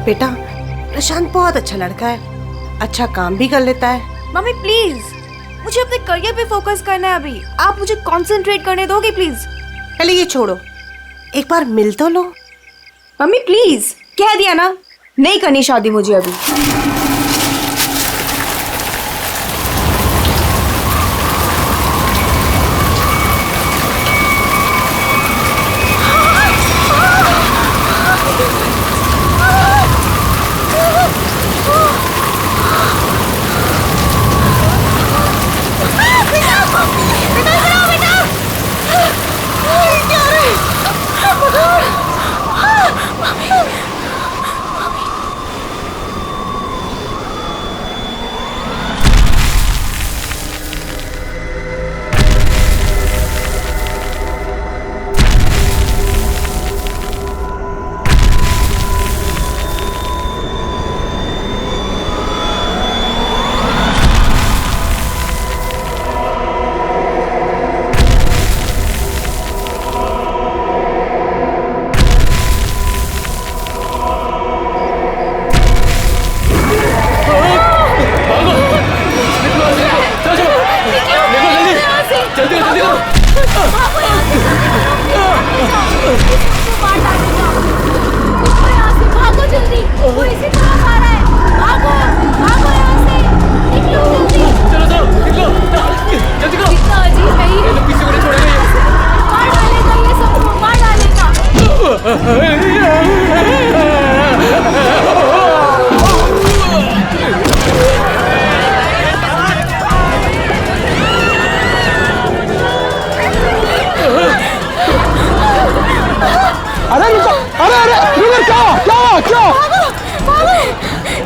बेटा प्रशांत बहुत अच्छा लड़का है, अच्छा काम भी कर लेता है। मम्मी प्लीज, मुझे अपने करियर पे फोकस करना है अभी। आप मुझे कंसंट्रेट करने दोगे प्लीज? पहले ये छोड़ो, एक बार मिल तो लो। मम्मी प्लीज, कह दिया ना, नहीं करनी शादी मुझे अभी।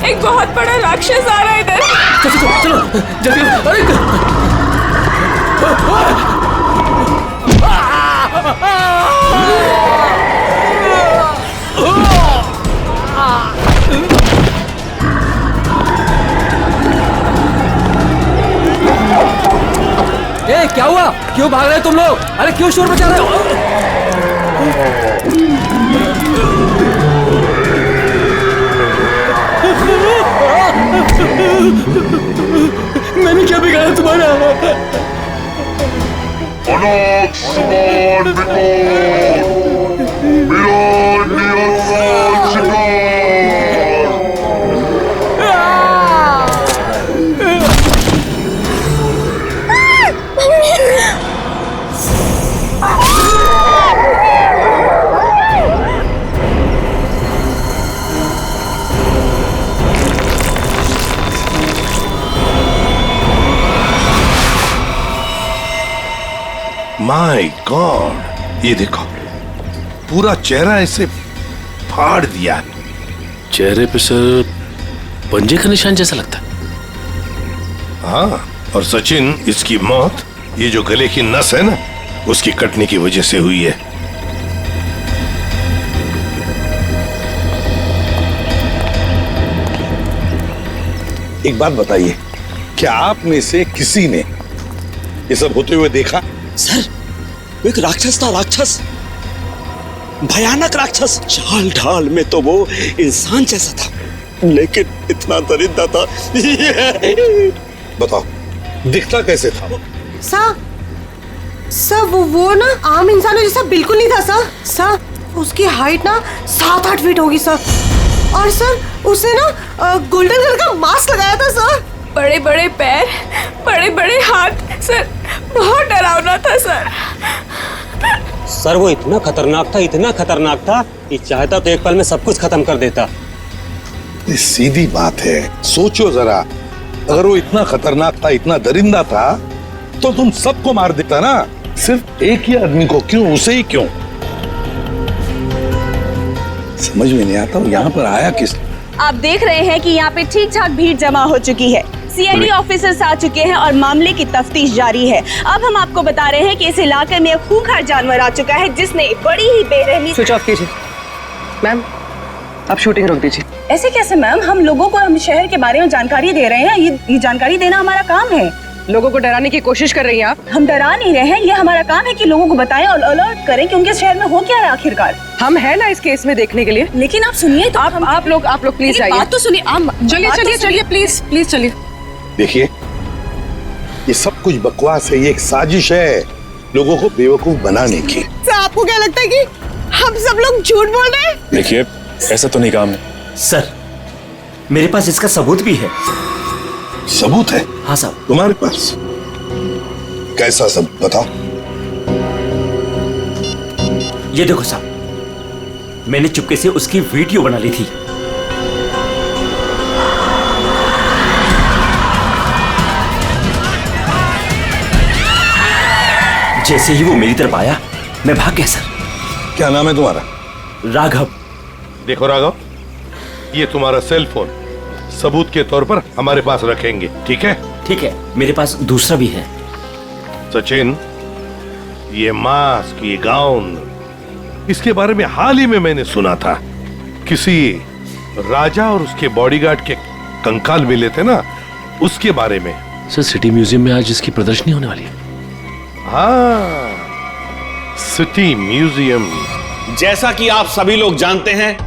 एक बहुत बड़ा राक्षस आ रहा है इधर। चलो जल्दी। ए, क्या हुआ? क्यों भाग रहे हो तुम लोग? अरे क्यों शोर मचा रहे हो? मैंने क्या बिगाड़ा तुम्हारा? अनाथ समान मेरा निरंतर शिकार। माय गॉड, ये देखो पूरा चेहरा ऐसे फाड़ दिया। चेहरे पे सर पंजे का निशान जैसा लगता है। हाँ, और सचिन इसकी मौत ये जो गले की नस है ना, उसकी कटने की वजह से हुई है। एक बात बताइए, क्या आप में से किसी ने ये सब होते हुए देखा? सर, वो एक राक्षस था, राक्षस, भयानक राक्षस। चाल ढाल में तो वो इंसान जैसा था, लेकिन इतना दरिद्र था। बताओ, दिखता कैसे था? सर वो ना आम इंसानों जैसा बिल्कुल नहीं था सर। उसकी हाइट ना 7-8 फीट होगी सर। और सर उसने ना गोल्डन कलर का मास्क लगाया था सर। बड़े बड़े पैर, बड़े बड़े हाथ, सर बहुत डरावना था सर। सर वो इतना खतरनाक था कि चाहता तो एक पल में सब कुछ खत्म कर देता। सीधी बात है, सोचो जरा, अगर वो इतना खतरनाक था, इतना दरिंदा था, तो तुम सबको मार देता ना, सिर्फ एक ही आदमी को क्यों, उसे ही क्यों? समझ में नहीं आता वो यहाँ पर आया किस? आप देख रहे हैं कि यहाँ पे ठीक ठाक भीड़ जमा हो चुकी है। सीआईडी ऑफिसर्स आ चुके हैं और मामले की तफ्तीश जारी है। अब हम आपको बता रहे हैं कि इस इलाके में एक खूंखार जानवर आ चुका है जिसने बड़ी ही बेरहमी। स्विच ऑफ कीजिए मैम, आप शूटिंग रोक दीजिए। ऐसे कैसे मैम? हम लोगों को हम शहर के बारे में जानकारी दे रहे हैं, ये जानकारी देना हमारा काम है। लोगों को डराने की कोशिश कर रही हैं आप। हम डरा नहीं रहे हैं, ये हमारा काम है कि लोगों को बताएं और अलर्ट करें कि उनके शहर में हो क्या रहा है आखिरकार। हम हैं ना इस केस में देखने के लिए। लेकिन आप सुनिए तो आप लोग प्लीज आइए। बात तो सुनिए। चलिए प्लीज चलिए। देखिए, ये सब कुछ बकवास है, ये एक साजिश है लोगों को बेवकूफ बनाने की। सर आपको क्या लगता है कि हम सब लोग झूठ बोल रहे हैं? देखिए, ऐसा तो नहीं काम है। सर, मेरे पास इसका सबूत भी है। सबूत है? हाँ साहब। तुम्हारे पास कैसा सबूत बताओ? ये देखो साहब, मैंने चुपके से उसकी वीडियो बना ली थी। जैसे ही वो मेरी तरफ आया, मैं भाग गया सर। क्या नाम है तुम्हारा? राघव। देखो राघव, ये तुम्हारा सेल फोन सबूत के तौर पर हमारे पास रखेंगे, ठीक है? ठीक है, मेरे पास दूसरा भी है। सचिन, ये मास्क, ये गाउन, इसके बारे में हाल ही में मैंने सुना था। किसी राजा और उसके बॉडीगार्ड के कंकाल मिले थे ना, उसके बारे में। सर, सिटी म्यूजियम में आज इसकी प्रदर्शनी होने वाली है। हाँ, सिटी म्यूजियम। जैसा कि आप सभी लोग जानते हैं,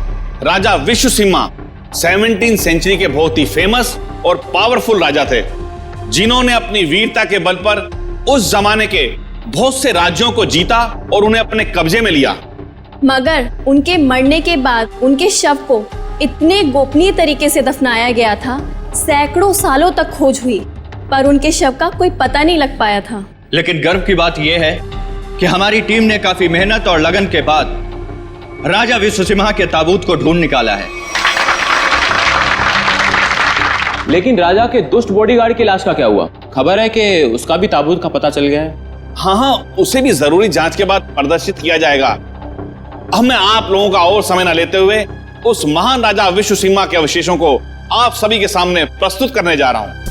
राजा विश्वसिंहा 17वीं सेंचुरी के बहुत ही फेमस और पावरफुल राजा थे, जिन्होंने अपनी वीरता के बल पर उस जमाने के बहुत से राज्यों को जीता और उन्हें अपने कब्जे में लिया। मगर उनके मरने के बाद उनके शव को इतने गोपनीय तरीके से दफनाया गया था, सैकड़ों सालों तक खोज हुई, पर उनके शव का कोई पता नहीं लग पाया था। लेकिन गर्व की बात यह है कि हमारी टीम ने काफी मेहनत और लगन के बाद राजा विश्वसिंहा के ताबूत को ढूंढ निकाला है। लेकिन राजा के दुष्ट बॉडीगार्ड की लाश का क्या हुआ? खबर है कि उसका भी ताबूत का पता चल गया है। हाँ, उसे भी जरूरी जांच के बाद प्रदर्शित किया जाएगा। अब मैं आप लोगों का और समय न लेते हुए उस महान राजा विश्वसिंहा के अवशेषों को आप सभी के सामने प्रस्तुत करने जा रहा हूं।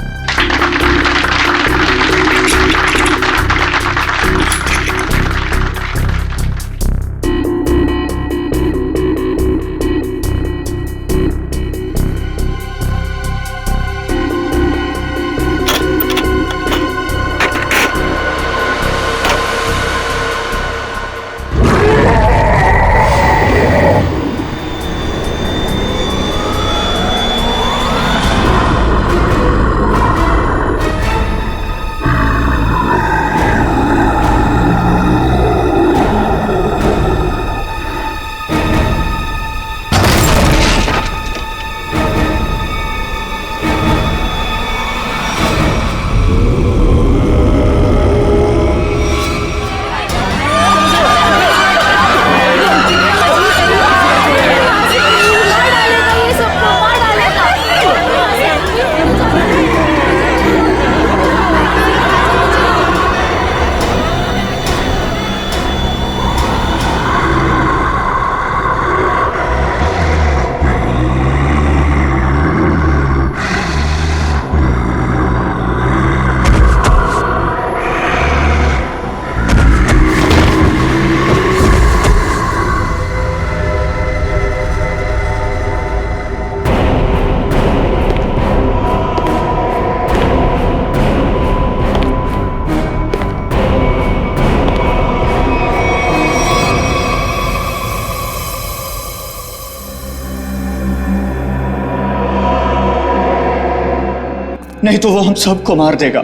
नहीं तो वो हम सबको मार देगा।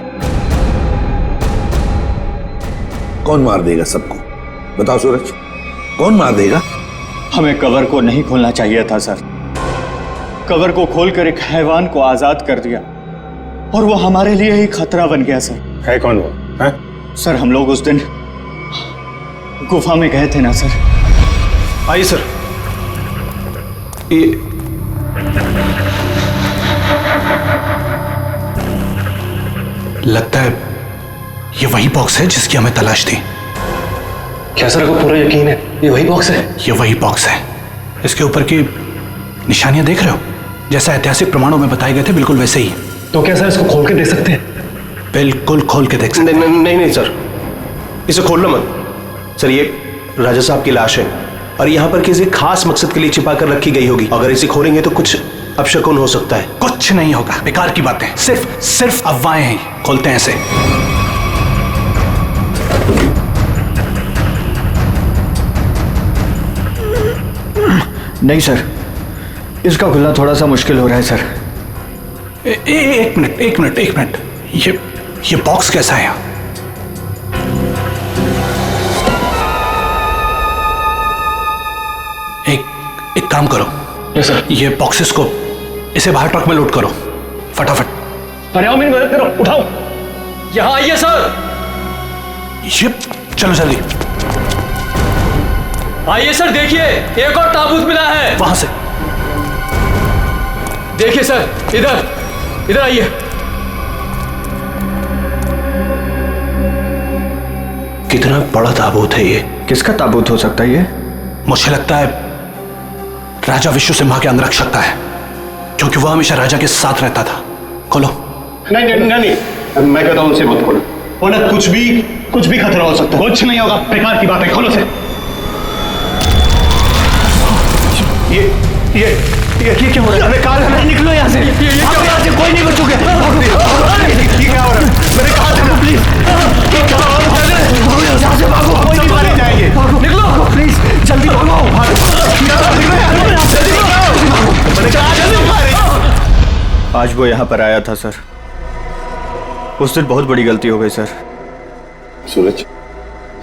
कौन मार देगा सबको? बताओ सूरज, कौन मार देगा? हमें कवर को नहीं खोलना चाहिए था सर। कवर को खोलकर एक हैवान को आजाद कर दिया और वो हमारे लिए ही खतरा बन गया सर। है कौन वो? है? सर, हम लोग उस दिन गुफा में गए थे ना सर। आइए सर। ये लगता है ये वही बॉक्स है जिसकी हमें तलाश थी। क्या सर, आपको पूरा यकीन है ये वही बॉक्स है? ये वही बॉक्स है। इसके ऊपर की निशानियां देख रहे हो? जैसा ऐतिहासिक प्रमाणों में बताए गए थे, बिल्कुल वैसे ही। तो क्या सर इसको खोल के देख सकते हैं? बिल्कुल खोल के देख सकते हैं। नहीं सर, इसे खोलना मत सर। ये राजा साहब की लाश है और यहाँ पर किसी खास मकसद के लिए छिपा कर रखी गई होगी। अगर इसे खोलेंगे तो कुछ अपशकुन हो सकता है। कुछ नहीं होगा, बेकार की बातें, सिर्फ अफवाहें हैं। खोलते हैं इसे। नहीं सर, इसका खुलना थोड़ा सा मुश्किल हो रहा है सर। एक मिनट, ये बॉक्स कैसा है? एक काम करो, ये बॉक्सेस को इसे बाहर ट्रक में लोड करो फटाफट। अरे आओ मेरी मदद करो, उठाओ। यहाँ आइए सर। ये चलो जल्दी। आइए सर, देखिए एक और ताबूत मिला है। वहां से देखिए सर, इधर आइए। कितना बड़ा ताबूत है ये? किसका ताबूत हो सकता है ये? मुझे लगता है राजा विश्व सिम्हा के अंगरक्षक का है, क्योंकि वह हमेशा राजा के साथ रहता था। खोलो। नहीं, मैं कहता हूं उनसे मत खोलो। उन्हें कुछ भी खतरा हो सकता है। कुछ नहीं होगा, बेकार की बात है, खोलो से। ये क्या हो रहा है? कार है, निकलो यहाँ से। यहाँ से कोई नहीं बचोगे। ये क्या हो रहा है? मैंने कहा था प्लीज, यहाँ से भागो, कोई नहीं मारे जाएंगे। निकलो प्लीज, जल्दी भागो। आज वो यहाँ पर आया था सर। उस दिन बहुत बड़ी गलती हो गई सर। सूरज,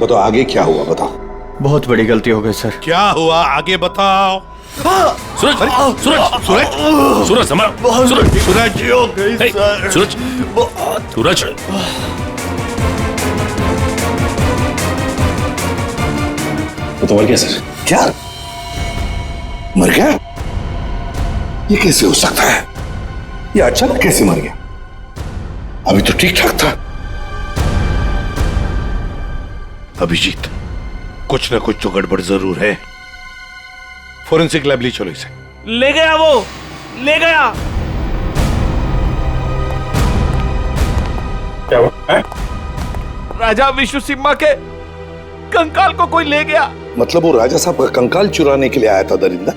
बताओ आगे क्या हुआ, बताओ। बहुत बड़ी गलती हो गई सर। क्या हुआ आगे बताओ। सूरज, तो मर गया सर? क्या मर गया? ये कैसे हो सकता है? ये अचानक कैसे मर गया? अभी तो ठीक ठाक था। अभिजीत, कुछ ना कुछ तो गड़बड़ जरूर है। फोरेंसिक लैब ले चलो इसे। ले गया, वो ले गया। क्या हुआ? राजा विश्व सिम्हा के कंकाल को कोई ले गया। मतलब वो राजा साहब का कंकाल चुराने के लिए आया था दरिंदा?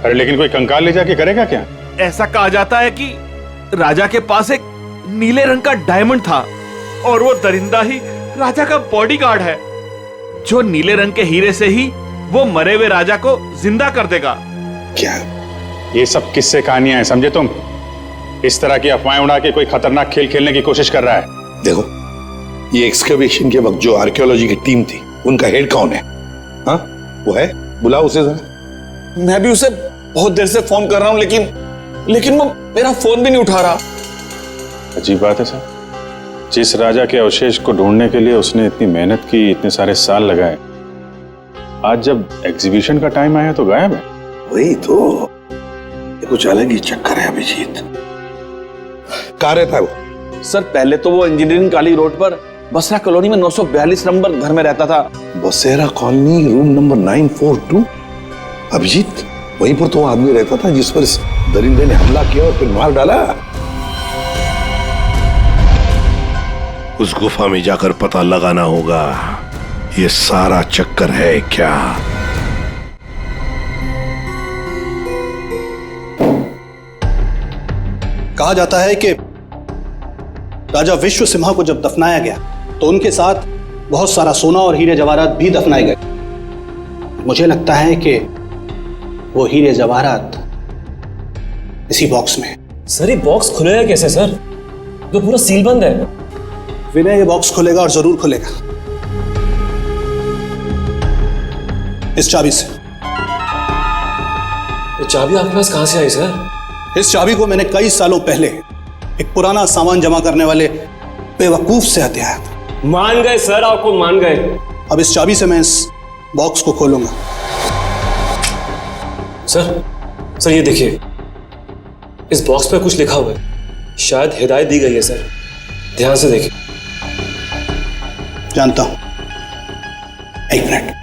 अरे लेकिन कोई कंकाल ले जाके करेगा क्या? ऐसा कहा जाता है कि राजा के पास एक नीले रंग का डायमंड था और वो दरिंदा ही राजा का बॉडीगार्ड है, जो नीले रंग के हीरे से ही वो मरे हुए राजा को जिंदा कर देगा। क्या? ये सब किस्से कहानियां हैं, समझे तुम? इस तरह की अफवाहें उड़ा के कोई खतरनाक खेल खेलने की कोशिश कर रहा है। देखो, ये एक्सकवेशन के वक्त जो आर्कियोलॉजी की टीम थी, उनका हेड कौन है? हाँ, वो है, बुलाओ उसे जरा। मैं भी उसे बहुत देर से फोन कर रहा हूं, लेकिन वो मेरा फोन भी नहीं उठा रहा। अजीब बात है सर, जिस राजा के अवशेष को ढूंढने के लिए उसने इतनी मेहनत की, इतने सारे साल लगाए, आज जब एग्जीबिशन का टाइम आया तो गायब है। वही तो, ये कुछ अलग ही चक्कर है अभिजीत। कहाँ रहता है वो? सर, पहले तो वो इंजीनियरिंग कॉलेज रोड पर बसरा कॉलोनी में 942 नंबर घर में रहता था। बसेरा कॉलोनी, रूम नंबर 942। अभिजीत, वहीं पर तो वो आदमी रहता था जिस पर इस दरिंदे ने हमला किया और फिर मार डाला। उस गुफा में जाकर पता लगाना होगा ये सारा चक्कर है क्या। कहा जाता है कि राजा विश्व सिम्हा को जब दफनाया गया तो उनके साथ बहुत सारा सोना और हीरे जवाहरात भी दफनाए गए। मुझे लगता है कि वो हीरे जवाहरात इसी बॉक्स में। सर, ये बॉक्स खुलेगा कैसे सर? तो पूरा सील बंद है। विनय, ये बॉक्स खुलेगा और जरूर खुलेगा इस चाबी से। ये चाबी आपके पास कहां से आई सर? इस चाबी को मैंने कई सालों पहले एक पुराना सामान जमा करने वाले बेवकूफ से हथिया था। मान गए सर, आपको मान गए। अब इस चाबी से मैं इस बॉक्स को खोलूंगा। सर ये देखिए, इस बॉक्स पे कुछ लिखा हुआ है, शायद हिदायत दी गई है सर, ध्यान से देखिए। जानता हूं, एक मिनट।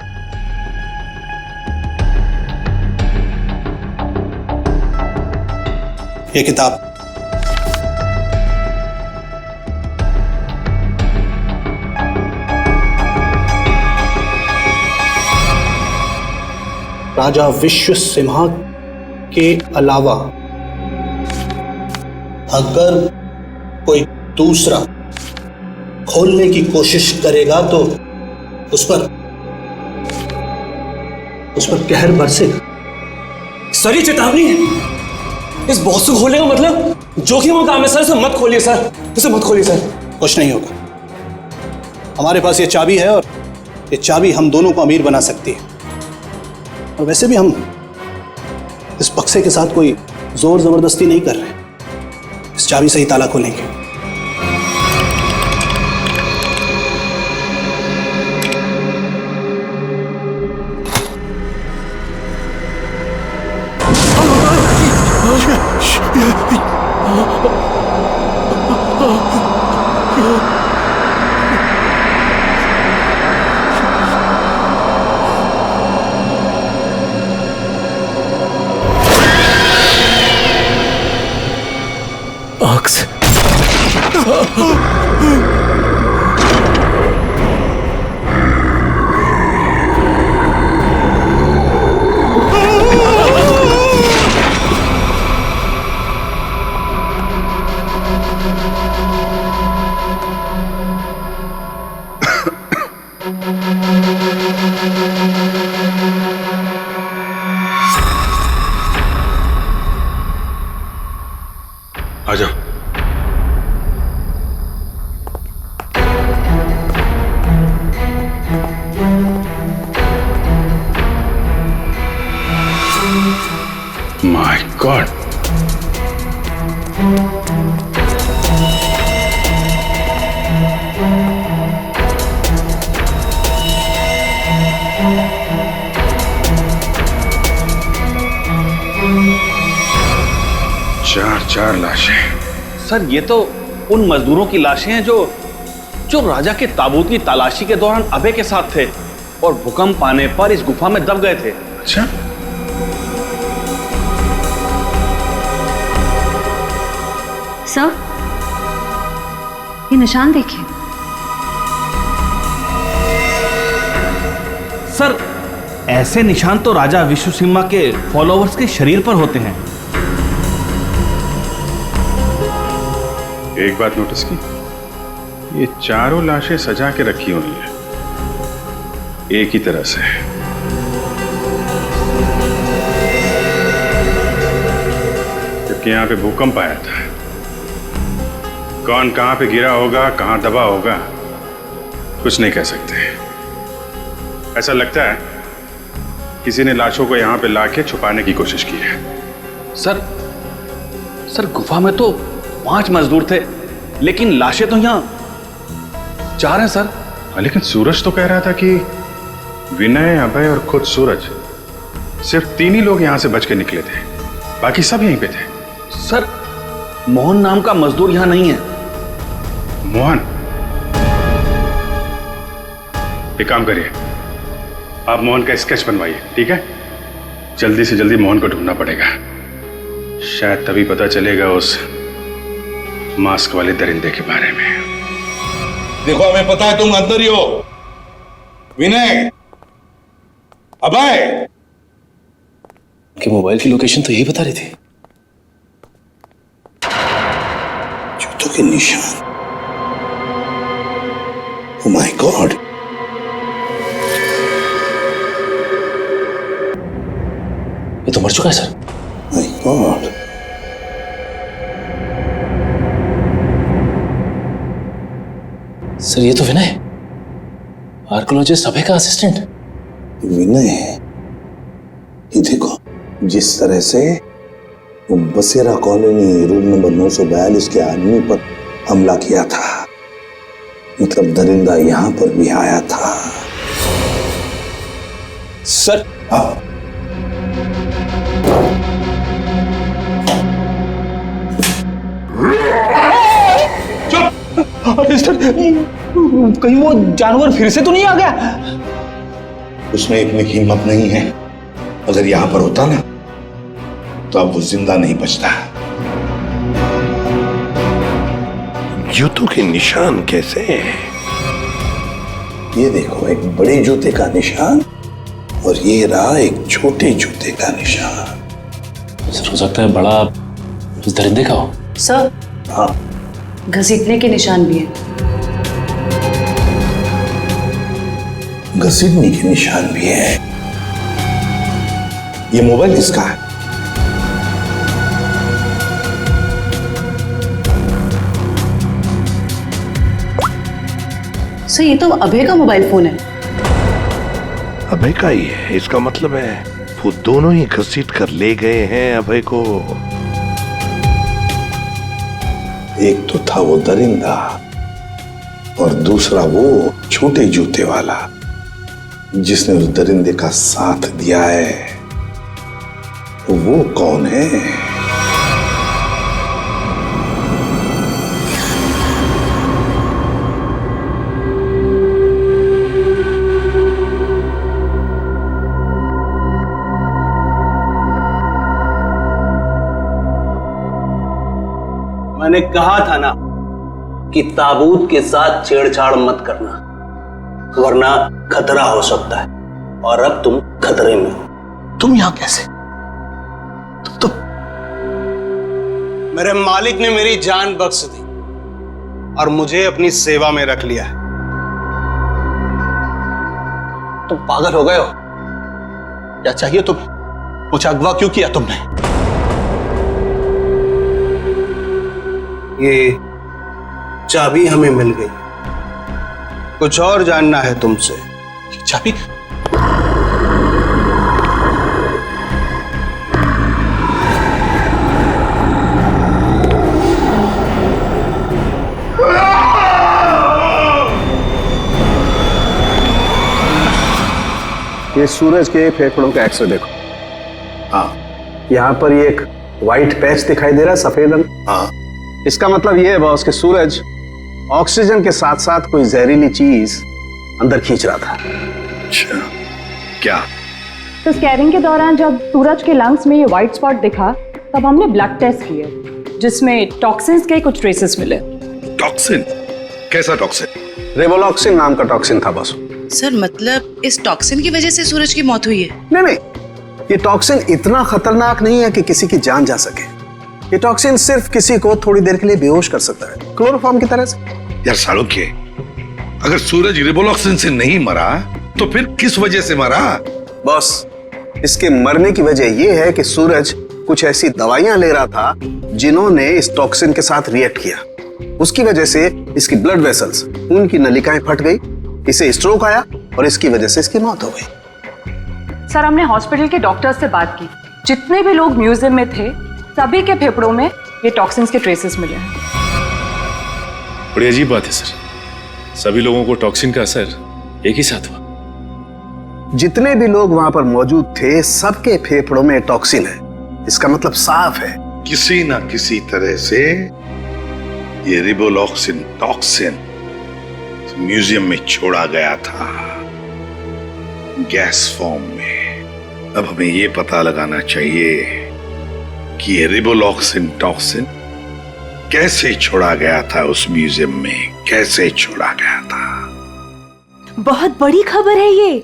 ये किताब राजा विश्व सिम्हा के अलावा अगर कोई दूसरा खोलने की कोशिश करेगा तो उस पर कहर बरसेगा। सर ये चेतावनी है। इस बॉक्स को खोलने का मतलब जोखिम का काम है सर। इसे मत खोलिए सर, इसे मत खोलिए सर। कुछ नहीं होगा। हमारे पास ये चाबी है और ये चाबी हम दोनों को अमीर बना सकती है। और वैसे भी हम इस बक्से के साथ कोई जोर जबरदस्ती नहीं कर रहे। इस चाबी से ही ताला खोलेंगे। आ जाओ। माय गॉड, चार लाशें। सर ये तो उन मजदूरों की लाशें हैं जो राजा के ताबूत की तलाशी के दौरान अभय के साथ थे और भूकंप आने पर इस गुफा में दब गए थे। अच्छा, सर ये निशान देखिए। सर ऐसे निशान तो राजा विश्वसिम्हा के फॉलोअर्स के शरीर पर होते हैं। एक बात नोटिस की, ये चारों लाशें सजा के रखी हुई हैं एक ही तरह से। जबकि यहां पे भूकंप आया था। कौन कहां पे गिरा होगा, कहां दबा होगा, कुछ नहीं कह सकते। ऐसा लगता है किसी ने लाशों को यहां पे लाके छुपाने की कोशिश की है। सर गुफा में तो 5 मजदूर थे, लेकिन लाशें तो यहाँ 4 हैं सर। लेकिन सूरज तो कह रहा था कि विनय, अभय और खुद सूरज, सिर्फ 3 ही लोग यहां से बच के निकले थे, बाकी सब यहीं पे थे। सर मोहन नाम का मजदूर यहां नहीं है। मोहन? एक काम करिए, आप मोहन का स्केच बनवाइए, ठीक है? जल्दी से जल्दी मोहन को ढूंढना पड़ेगा। शायद तभी पता चलेगा उस मास्क वाले दरिंदे के बारे में। देखो, हमें पता है तुम अंदर ही हो। विनय, अभय, कि मोबाइल की लोकेशन तो यही बता रही थी। जूतों के निशान। ओह माय गॉड, ये तो मर चुका है सर। माय गॉड, सर ये तो विनय, आर्कियोलॉजिस्ट अभय का असिस्टेंट। विनय, ये देखो, जिस तरह से वो बसेरा कॉलोनी रूम नंबर 942 के आदमी पर हमला किया था, मतलब दरिंदा यहां पर भी आया था। सर कहीं वो जानवर फिर से तो नहीं आ गया? उसमें इतनी हिम्मत नहीं है। अगर यहां पर होता ना तो अब वो जिंदा नहीं बचता। जूतों के निशान कैसे? ये देखो, एक बड़े जूते का निशान और ये रहा एक छोटे जूते का निशान। सर हो सकता है बड़ा उस दरिंदे का हो। सर, हाँ, घसीटने के निशान भी हैं। घसीटने के निशान भी है। ये मोबाइल किसका है? सर, ये तो अभय का मोबाइल फोन है। अभय का ही है, इसका मतलब है वो दोनों ही घसीट कर ले गए हैं अभय को। एक तो था वो दरिंदा और दूसरा वो छोटे जूते वाला जिसने उस दरिंदे का साथ दिया है। वो कौन है? मैंने कहा था ना कि ताबूत के साथ छेड़छाड़ मत करना, वरना खतरा हो सकता है। और अब तुम खतरे में हो। तुम यहां कैसे? तुम मेरे मालिक ने मेरी जान बख्श दी और मुझे अपनी सेवा में रख लिया है। तुम पागल हो गए हो? क्या चाहिए तुम्हें? मुझे अगवा क्यों किया तुमने? ये चाबी हमें मिल गई, कुछ और जानना है तुमसे। चाबी? ये सूरज के फेफड़ों का एक्सरे देखो। हाँ, यहाँ पर ये एक व्हाइट पैच दिखाई दे रहा है, सफेद रंग। हाँ, इसका मतलब ये है बॉस कि सूरज ऑक्सीजन के साथ साथ कोई जहरीली चीज अंदर खींच रहा था। अच्छा, क्या? तो स्कैनिंग के दौरान जब सूरज के लंग्स में ये व्हाइट स्पॉट दिखा तब हमने ब्लड टेस्ट किए जिसमें टॉक्सिन्स के कुछ ट्रेसेस मिले। टॉक्सिन? कैसा टॉक्सिन? रेवोलॉक्सिन नाम का टॉक्सिन था बॉस। सर, मतलब इस टॉक्सिन की वजह से सूरज की मौत हुई है? नहीं, ये टॉक्सिन इतना खतरनाक नहीं है कि किसी की जान जा सके। ये टॉक्सिन सिर्फ किसी को थोड़ी देर के लिए बेहोश कर सकता है, क्लोरोफॉर्म की तरह से। यार सालोक्य, अगर सूरज रिवोलॉक्सिन से नहीं मरा तो फिर किस वजह से मरा? बॉस, इसके मरने की वजह यह है कि सूरज कुछ ऐसी दवाइयां ले रहा था जिन्होंने इस टॉक्सिन के साथ रिएक्ट किया। उसकी वजह से इसकी ब्लड वेसल्स, खून की नलिकाएं फट गई, इसे स्ट्रोक आया और इसकी वजह से इसकी मौत हो गई। सर, हमने हॉस्पिटल के डॉक्टर्स से बात की, जितने भी लोग म्यूजियम में थे सभी के फेफड़ों में ये टॉक्सिन्स के ट्रेसेस मिले हैं। बड़ी अजीब बात है सर, सभी लोगों को टॉक्सिन का असर एक ही साथ हुआ। जितने भी लोग वहां पर मौजूद थे सबके फेफड़ों में टॉक्सिन है। इसका मतलब साफ है, किसी ना किसी तरह से ये रिवोलॉक्सिन टॉक्सिन म्यूजियम में छोड़ा गया था, गैस फॉर्म में। अब हमें ये पता लगाना चाहिए कि ये रिवोलॉक्सिन टॉक्सिन कैसे छोड़ा गया था उस म्यूजियम में, कैसे छोड़ा गया था। बहुत बड़ी खबर है ये।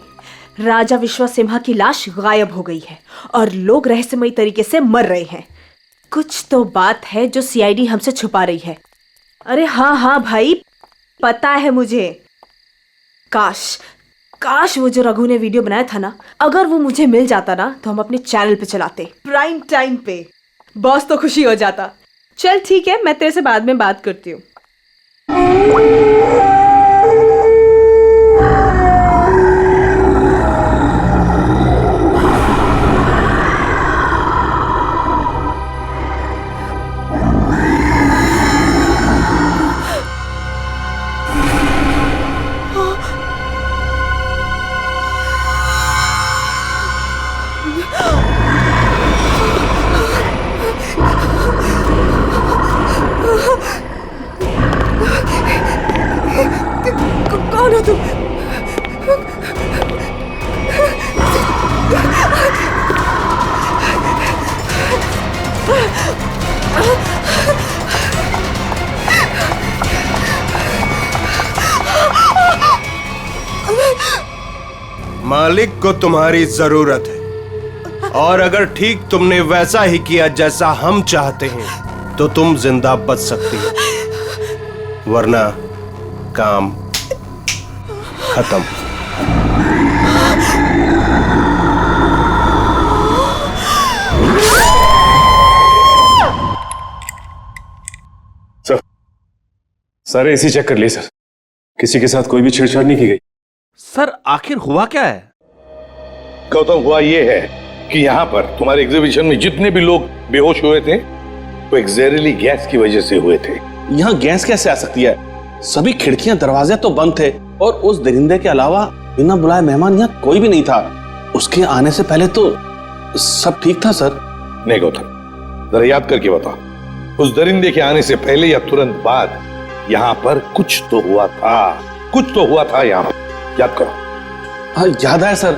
राजा विश्वसिम्हा की लाश गायब हो गई है और लोग रहस्यमयी तरीके से मर रहे हैं। कुछ तो बात है जो सीआईडी हमसे छुपा रही है। अरे हाँ हाँ भाई, पता है मुझे। काश वो जो रघु ने वीडियो बनाया था ना, अगर वो मुझे मिल जाता ना तो हम अपने चैनल पे चलाते, प्राइम टाइम पे। बॉस तो खुशी हो जाता। चल ठीक है, मैं तेरे से बाद में बात करती हूँ। कौन हो तुम? मालिक को तुम्हारी जरूरत है और अगर ठीक तुमने वैसा ही किया जैसा हम चाहते हैं तो तुम जिंदा बच सकती हो, वरना काम खत्म। सर, सारे एसी चेक कर लिए सर, किसी के साथ कोई भी छेड़छाड़ नहीं की गई। सर आखिर हुआ क्या है? गौतम, हुआ ये है कि यहाँ पर तुम्हारे एग्जीबिशन में जितने भी लोग बेहोश हुए थे वो एक जहरीली गैस की वजह से हुए थे। यहाँ गैस कैसे आ सकती है? सभी खिड़कियां दरवाजे तो बंद थे और उस दरिंदे के अलावा बिना बुलाए मेहमान यहाँ कोई भी नहीं था। उसके आने से पहले तो सब ठीक था सर। नहीं गौतम, जरा याद करके बता, उस दरिंदे के आने से पहले या तुरंत बाद यहाँ पर कुछ तो हुआ था, कुछ तो हुआ था यहाँ पर। याद करो। हाँ याद है सर,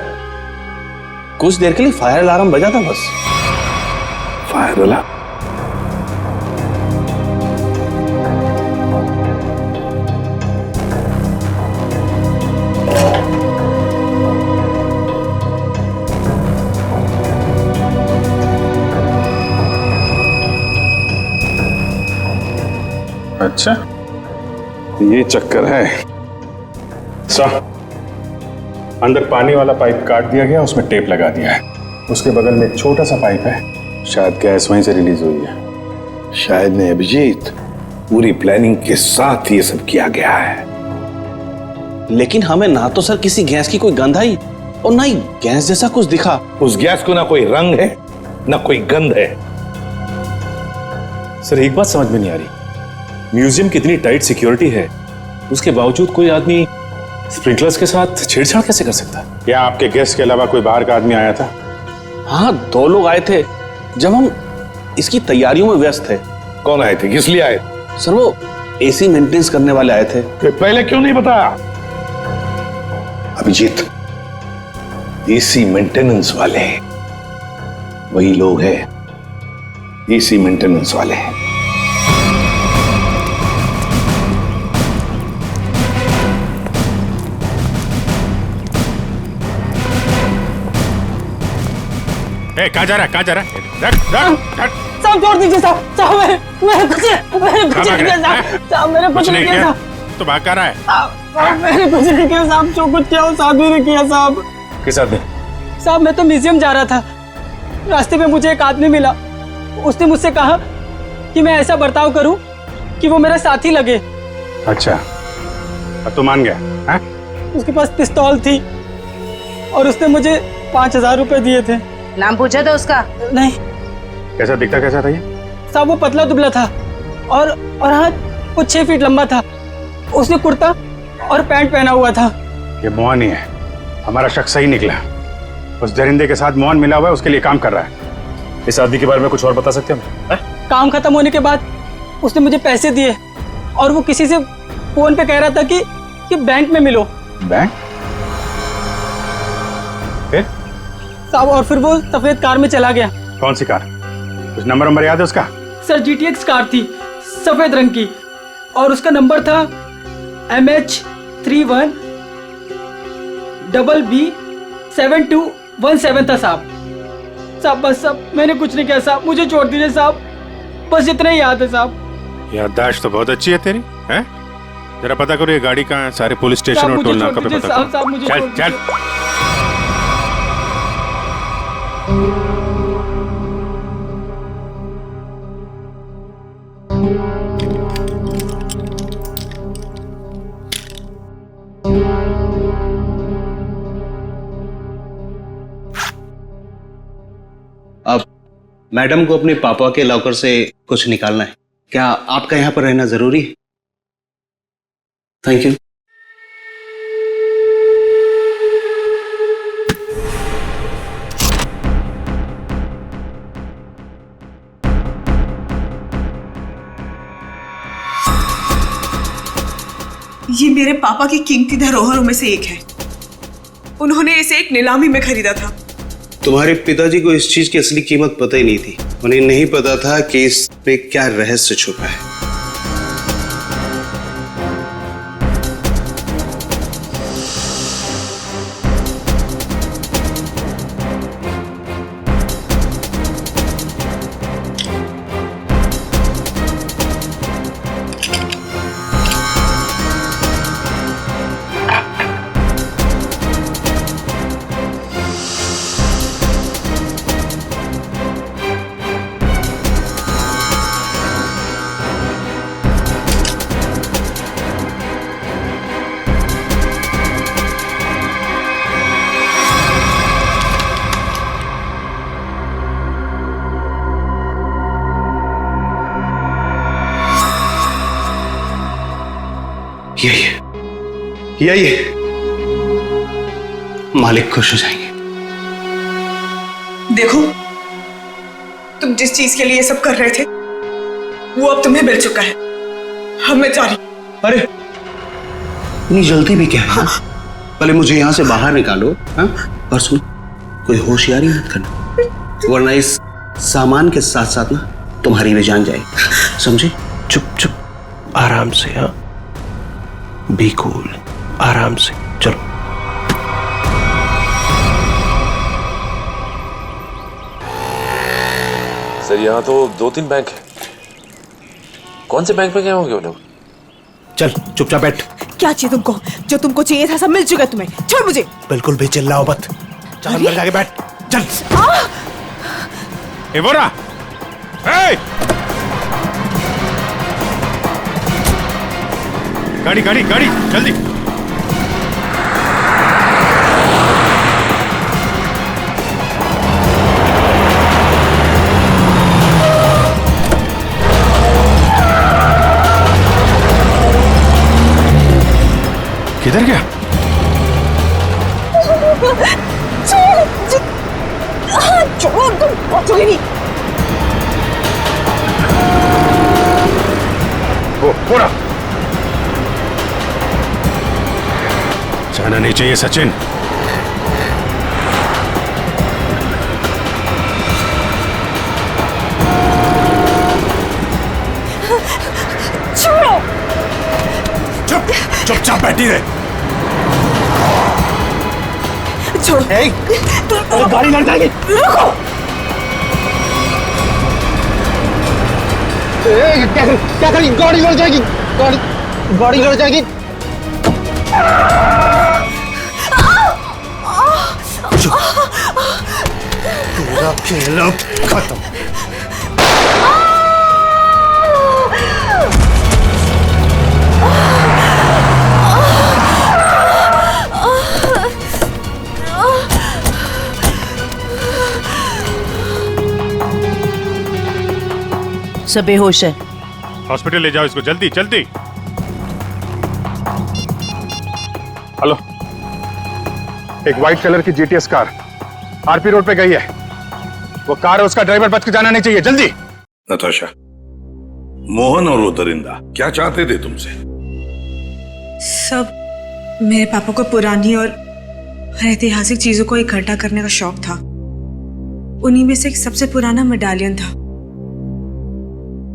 कुछ देर के लिए फायर अलार्म बजा था बस। Fire alarm? अच्छा, ये चक्कर है। सर, अंदर पानी वाला पाइप काट दिया गया, उसमें टेप लगा दिया है। उसके बगल में एक छोटा सा पाइप है, शायद गैस वहीं से रिलीज हुई है। शायद नहीं अभिजीत, पूरी प्लानिंग के साथ ये सब किया गया है। लेकिन हमें ना तो सर किसी गैस की कोई गंध आई और ना ही गैस जैसा कुछ दिखा। उस गैस को ना कोई रंग है ना कोई गंध है। सर एक बात समझ में नहीं आ रही, म्यूजियम की इतनी टाइट सिक्योरिटी है, उसके बावजूद कोई आदमी स्प्रिंकलर्स के साथ छेड़छाड़ कैसे कर सकता है? क्या आपके गेस्ट के अलावा कोई बाहर का आदमी आया था? हाँ, 2 लोग आए थे जब हम इसकी तैयारियों में व्यस्त थे। कौन आए थे, किस लिए आए? सर वो एसी मेंटेनेंस करने वाले आए थे। पहले क्यों नहीं बताया? अभिजीत, एसी मेंटेनेंस वाले वही लोग हैं, एसी मेंटेनेंस वाले हैं। कहाँ जा रहा है, कहाँ जा रहा है? साहब छोड़ दीजिए साहब, साहब मैंने कुछ नहीं किया साहब, मैंने कुछ नहीं किया साहब। तो भाग कर रहा है? साहब मैंने कुछ नहीं किया साहब, जो कुछ किया वो साधु ने किया साहब। किस आदमी? साहब मैं तो म्यूजियम जा रहा था, रास्ते में मुझे एक आदमी मिला, उसने मुझसे कहा कि मैं ऐसा बर्ताव करूं कि वो मेरा साथी लगे। अच्छा, अब तो मान गया है? उसके पास पिस्तौल थी और उसने मुझे 5000 रुपए दिए थे। नाम पूछा था उसका? नहीं। कैसा दिखता कैसा था ये? साहब वो पतला दुबला था और हाँ वो 6 फीट लंबा था। उसने कुर्ता और पैंट पहना हुआ था। ये मोहन ही है, हमारा शक सही निकला। उस दरिंदे के साथ मोहन मिला हुआ है, उसके लिए काम कर रहा है। इस आदमी के बारे में कुछ और बता सकते हैं? काम खत्म होने के बाद उसने मुझे पैसे दिए और वो किसी से फोन पे कह रहा था कि बैंक में मिलो। बैंक? फिर? साहब और फिर वो सफेद कार में चला गया। कौन सी कार? कुछ नंबर याद है उसका? सर GTX कार थी, सफेद रंग की, और उसका नंबर था MH31 BB7217 था साहब। साहब बस साहब मैंने कुछ नहीं किया साहब, मुझे छोड़ दीजिए साहब, बस इतना ही याद है साहब। याददाश्त तो बहुत अच्छी है तेरी, हैं? जरा पता करो ये गाड़ी कहाँ है, सारे पुलिस स्टेशन और टोल नाका पे पता करो। चल चल। अब मैडम को अपने पापा के लॉकर से कुछ निकालना है, क्या आपका यहाँ पर रहना जरूरी है? Thank you. ये मेरे पापा की कीमती धरोहरों में से एक है। उन्होंने इसे एक नीलामी में खरीदा था। तुम्हारे पिताजी को इस चीज की असली कीमत पता ही नहीं थी। उन्हें नहीं पता था कि इस पे क्या रहस्य छुपा है। यही मालिक खुश हो जाएंगे। देखो, तुम जिस चीज के लिए ये सब कर रहे थे वो अब तुम्हें मिल चुका है। अब मैं जा रही। अरे इतनी जल्दी भी क्या है? हाँ। पहले मुझे यहाँ से बाहर निकालो। हाँ? और सुन, कोई होशियारी मत करना, वरना इस सामान के साथ साथ ना तुम्हारी भी जान जाएगी, समझे? चुप चुप, आराम से। हाँ, बी कूल, आराम से चलो। सर यहाँ तो 2-3 बैंक है। कौन से बैंक में गए होंगे वो लोग? चल चुपचाप बैठ। क्या चाहिए तुमको? जो तुमको चाहिए था सब मिल चुका है तुम्हें। छोड़ मुझे। बिल्कुल भी चिल्लाओ मत। चल अंदर जाके बैठ। चल। एवोरा, गाड़ी गाड़ी गाड़ी जल्दी। किधर गया? छोड़ो, तुम पहुंचोगे नहीं। वो पूरा जाना नहीं चाहिए सचिन। छोड़ो। चुपचाप बैठी रहे। छोड़ो। गाड़ी लड़ जाएगी। रुको। क्या करी? गाड़ी लड़ जाएगी। गाड़ी लड़ जाएगी। पूरा खेल अब खत्म। सब बेहोश है। हॉस्पिटल ले जाओ इसको, जल्दी जल्दी। हेलो, एक व्हाइट कलर की जीटीएस कार आरपी रोड पे गई है। वो कार है, उसका ड्राइवर बच के जाना नहीं चाहिए, जल्दी। नताशा, मोहन और वो दरिंदा क्या चाहते थे तुमसे? सब मेरे पापा को पुरानी और ऐतिहासिक चीजों को इकट्ठा करने का शौक था। उन्हीं में से एक सबसे पुराना मेडालियन था।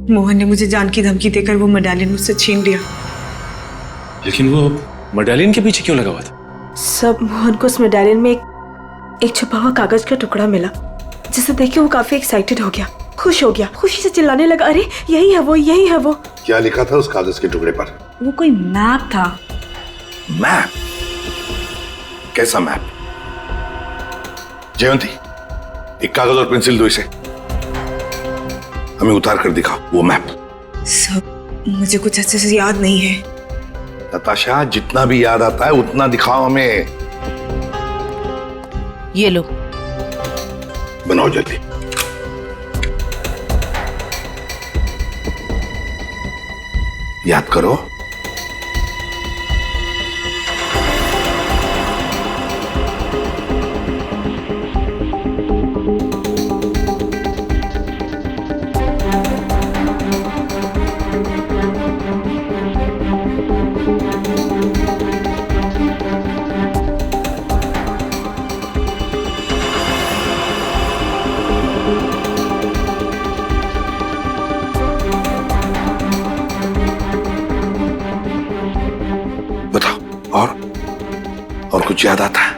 मोहन ने मुझे जान की धमकी देकर वो मेडालियन मुझसे छीन लिया। लेकिन वो मेडालियन के पीछे क्यों लगा हुआ था? सब मोहन को उस मेडालियन में एक छुपा हुआ कागज का टुकड़ा मिला, जिसे देख के वो काफी एक्साइटेड हो गया, खुश हो गया, खुशी से चिल्लाने लगा, अरे यही है वो, यही है वो। क्या लिखा था उस कागज के टुकड़े पर? वो कोई मैप था। मैप? कैसा मैप? जयंती, एक कागज और पेंसिल दो इसे, हमें उतार कर दिखाओ वो मैप। सब मुझे कुछ अच्छे से याद नहीं है। नताशा, जितना भी याद आता है उतना दिखाओ हमें। ये लो, बनाओ जल्दी। याद करो। और कुछ याद आता है?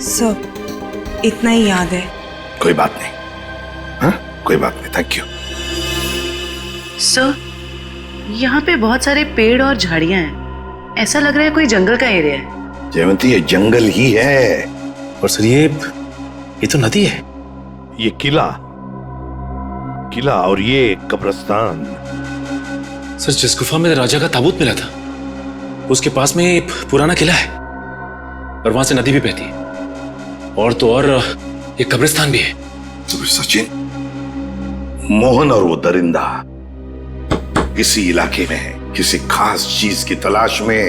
सब इतना ही याद है। कोई बात नहीं। हाँ, कोई बात नहीं। Thank you. सर, यहाँ पे बहुत सारे पेड़ और झाड़ियां हैं। ऐसा लग रहा है कोई जंगल का एरिया है। जयवंती, ये जंगल ही है। और सर ये तो नदी है। ये किला और ये कब्रिस्तान। सर, जिस गुफा में राजा का ताबूत मिला था उसके पास में एक पुराना किला है। और वहां से नदी भी बहती है, और तो और एक कब्रिस्तान भी है। तो फिर सचिन, मोहन और वो दरिंदा किसी इलाके में किसी खास चीज की तलाश में,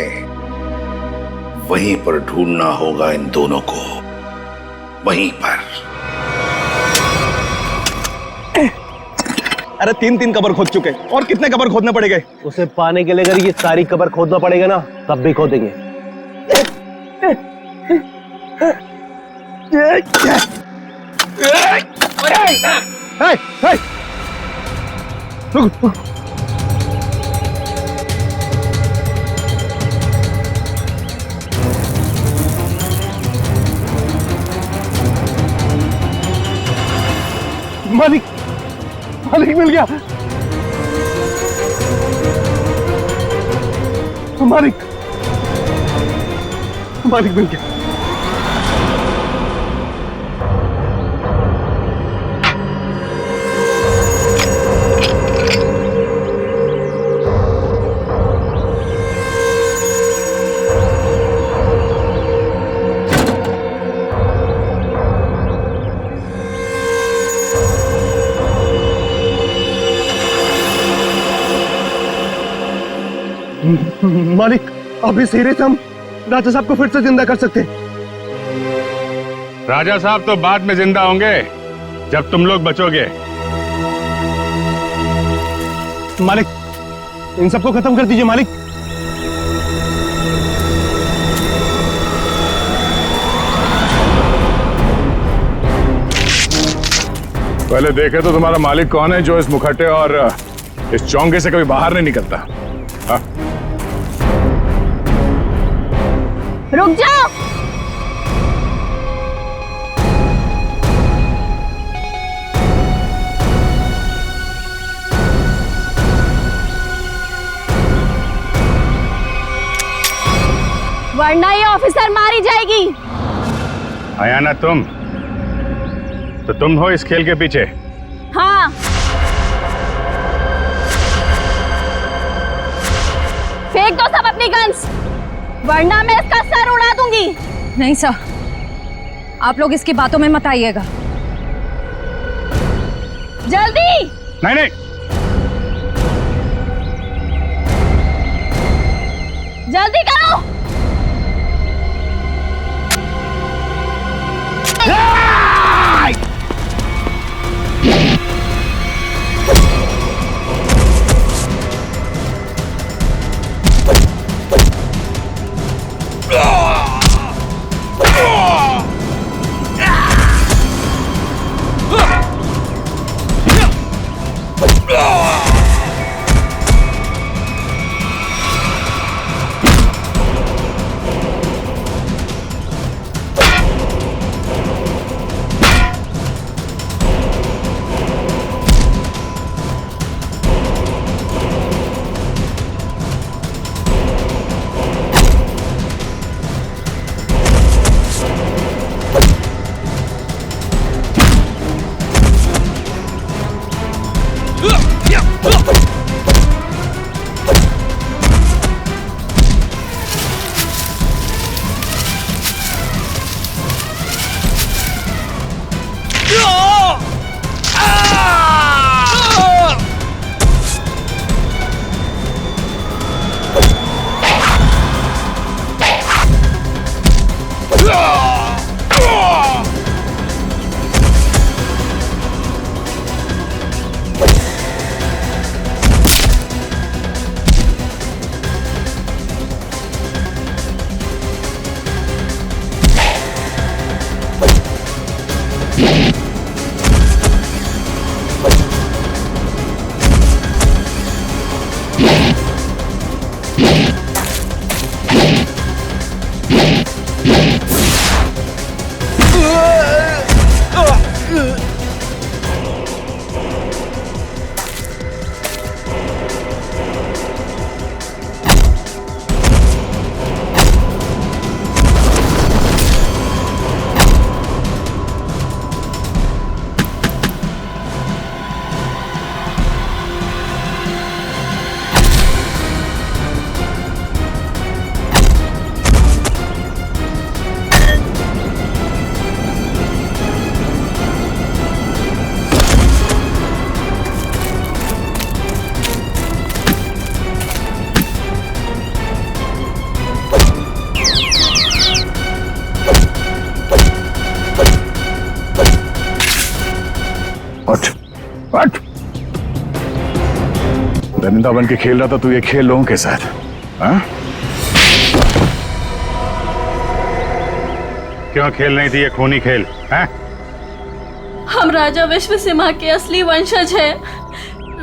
वहीं पर ढूंढना होगा इन दोनों को, वहीं पर। अरे 3 कबर खोद चुके, और कितने कबर खोदने पड़ेंगे? उसे पाने के लिए अगर ये सारी कबर खोदना पड़ेगा ना, तब भी खोदेंगे। मालिक, मालिक मिल गया। मालिक, मालिक मिल गया। मालिक, अभी सीधे से हम राजा साहब को फिर से जिंदा कर सकते हैं। राजा साहब तो बाद में जिंदा होंगे, जब तुम लोग बचोगे। मालिक, इन सबको खत्म कर दीजिए मालिक। पहले देखे तो तुम्हारा मालिक कौन है, जो इस मुखट्टे और इस चौंगे से कभी बाहर नहीं निकलता। हाँ? रुक जाओ। वरना ये ऑफिसर मारी जाएगी। आया ना तुम, तो तुम हो इस खेल के पीछे। हाँ, फेंक दो सब अपनी गन्स, वरना मैं इसका सर उड़ा दूंगी। नहीं सर, आप लोग इसकी बातों में मत आइएगा। जल्दी। नहीं नहीं, जल्दी करो। दरिंदा बन के खेल रहा था तू ये खेल लोगों के साथ, हाँ? क्यों खेल नहीं थी ये खूनी खेल, हैं? हम राजा विश्व सिम्हा के असली वंशज हैं।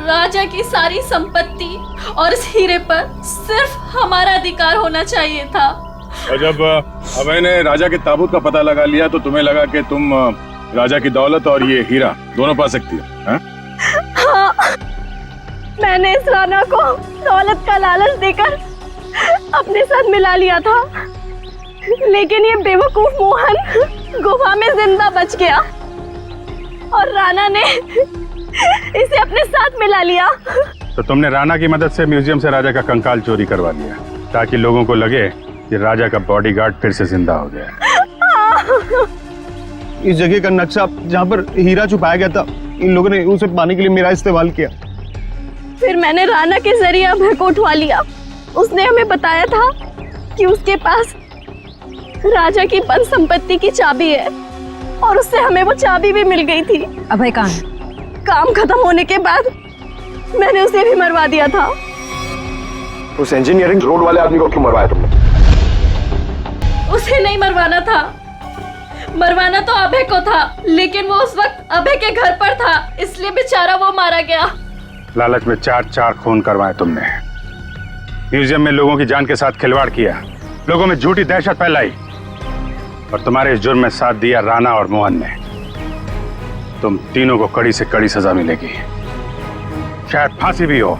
राजा की सारी संपत्ति और इस हीरे पर सिर्फ हमारा अधिकार होना चाहिए था। और जब मैंने राजा के ताबूत का पता लगा लिया तो तुम्हें लगा कि तुम राजा की दौलत और ये हीरा दोनों पा सकती हो, हाँ? हाँ, मैंने इस राणा को दौलत का लालच देकर अपने साथ मिला लिया था, लेकिन ये बेवकूफ मोहन गुफा में जिंदा बच गया और राणा ने इसे अपने साथ मिला लिया। तो तुमने राणा की मदद से म्यूजियम से राजा का कंकाल चोरी करवा लिया ताकि लोगों को लगे कि राजा का बॉडीगार्ड फिर से जिंदा हो गया। इस जगह का नक्शा जहाँ पर हीरा छुपाया गया था, इन लोगों ने उसे पाने के लिए मेरा इस्तेमाल किया। फिर मैंने राणा के जरिए अभय को उठवा लिया। उसने हमें बताया था कि उसके पास राजा की बंद संपत्ति की चाबी है और उससे हमें वो चाबी भी मिल गई थी। अभय कहाँ है? काम खत्म होने के बाद मैंने उसे भी मरवा दिया था। उस इंजीनियरिंग रोड वाले आदमी को क्यों मरवाया तुमने? उसे नहीं मरवाना था, मरवाना तो अभय को था, लेकिन वो उस वक्त अभय के घर पर था, इसलिए बेचारा वो मारा गया। लालच में चार खून करवाए तुमने, म्यूजियम में लोगों की जान के साथ खिलवाड़ किया, लोगों में झूठी दहशत फैलाई और तुम्हारे इस जुर्म में साथ दिया राणा और मोहन ने। तुम तीनों को कड़ी से कड़ी सजा मिलेगी, शायद फांसी भी हो।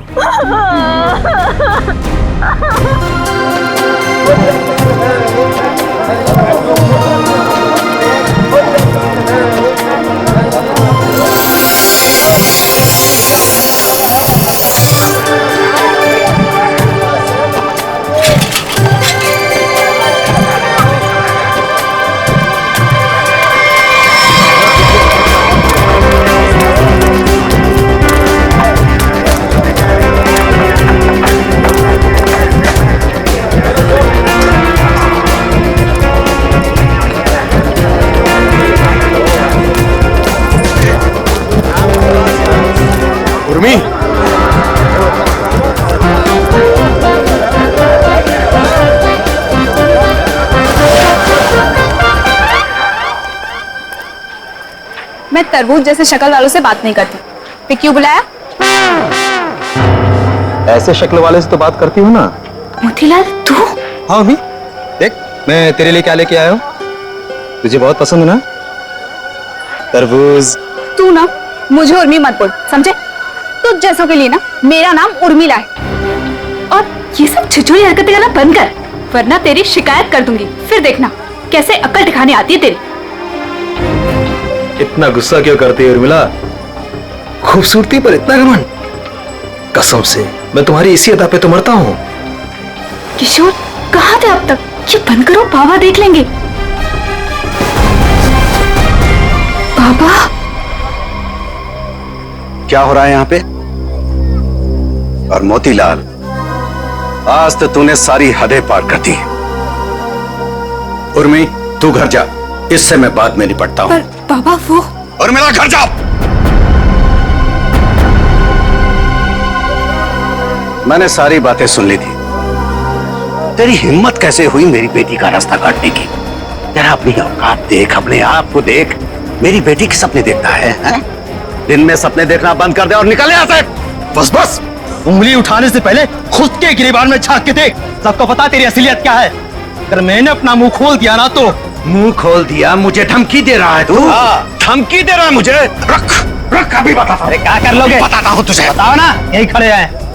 उर्मी, मैं तरबूज जैसे शक्ल वालों से बात नहीं करती। फिर क्यों बुलाया? ऐसे शक्ल वाले से तो बात करती हूँ ना। मोतीलाल तू? हाँ अभी देख, मैं तेरे लिए क्या लेके आया हूँ। तुझे बहुत पसंद है ना तरबूज। तू ना मुझे उर्मी मत बोल, समझे? तुझ जैसों के लिए ना मेरा नाम उर्मिला है। और ये सब छिछोरी हरकतें करना बंद कर, वरना तेरी शिकायत कर दूंगी। फिर देखना कैसे अक्ल दिखाने आती है तेरी। इतना गुस्सा क्यों करती है उर्मिला? खूबसूरती पर इतना घमंड? कसम से मैं तुम्हारी इसी अदा पे तो मरता हूँ। किशोर कहाँ थे अब तक? ये बंद करो, बाबा देख लेंगे। बाबा क्या हो रहा है यहाँ पे? और मोतीलाल, आज तो तूने सारी हदें पार कर दी। उर्मी, तू घर जा, इससे मैं बाद में निपटता हूँ। पर बाबा वो। और मेरा घर जाओ। मैंने सारी बातें सुन ली थी। तेरी हिम्मत कैसे हुई मेरी बेटी का रास्ता काटने की? तेरा अपनी औकात देख, अपने आप को देख। मेरी बेटी के सपने देखता है? दिन में सपने देखना बंद कर दे और निकल यहाँ से। बस बस, उंगली उठाने से पहले खुद के गिरेबान में झांक के देख। सबको पता तेरी असलियत क्या है। अगर मैंने अपना मुंह खोल दिया ना तो। मुंह खोल दिया? मुझे धमकी दे रहा है तू? धमकी दे रहा है मुझे? रख रख, अभी बताता हूं। अरे क्या कर लोगे? बताता हूं तुझे। बताओ ना, यही खड़े हैं।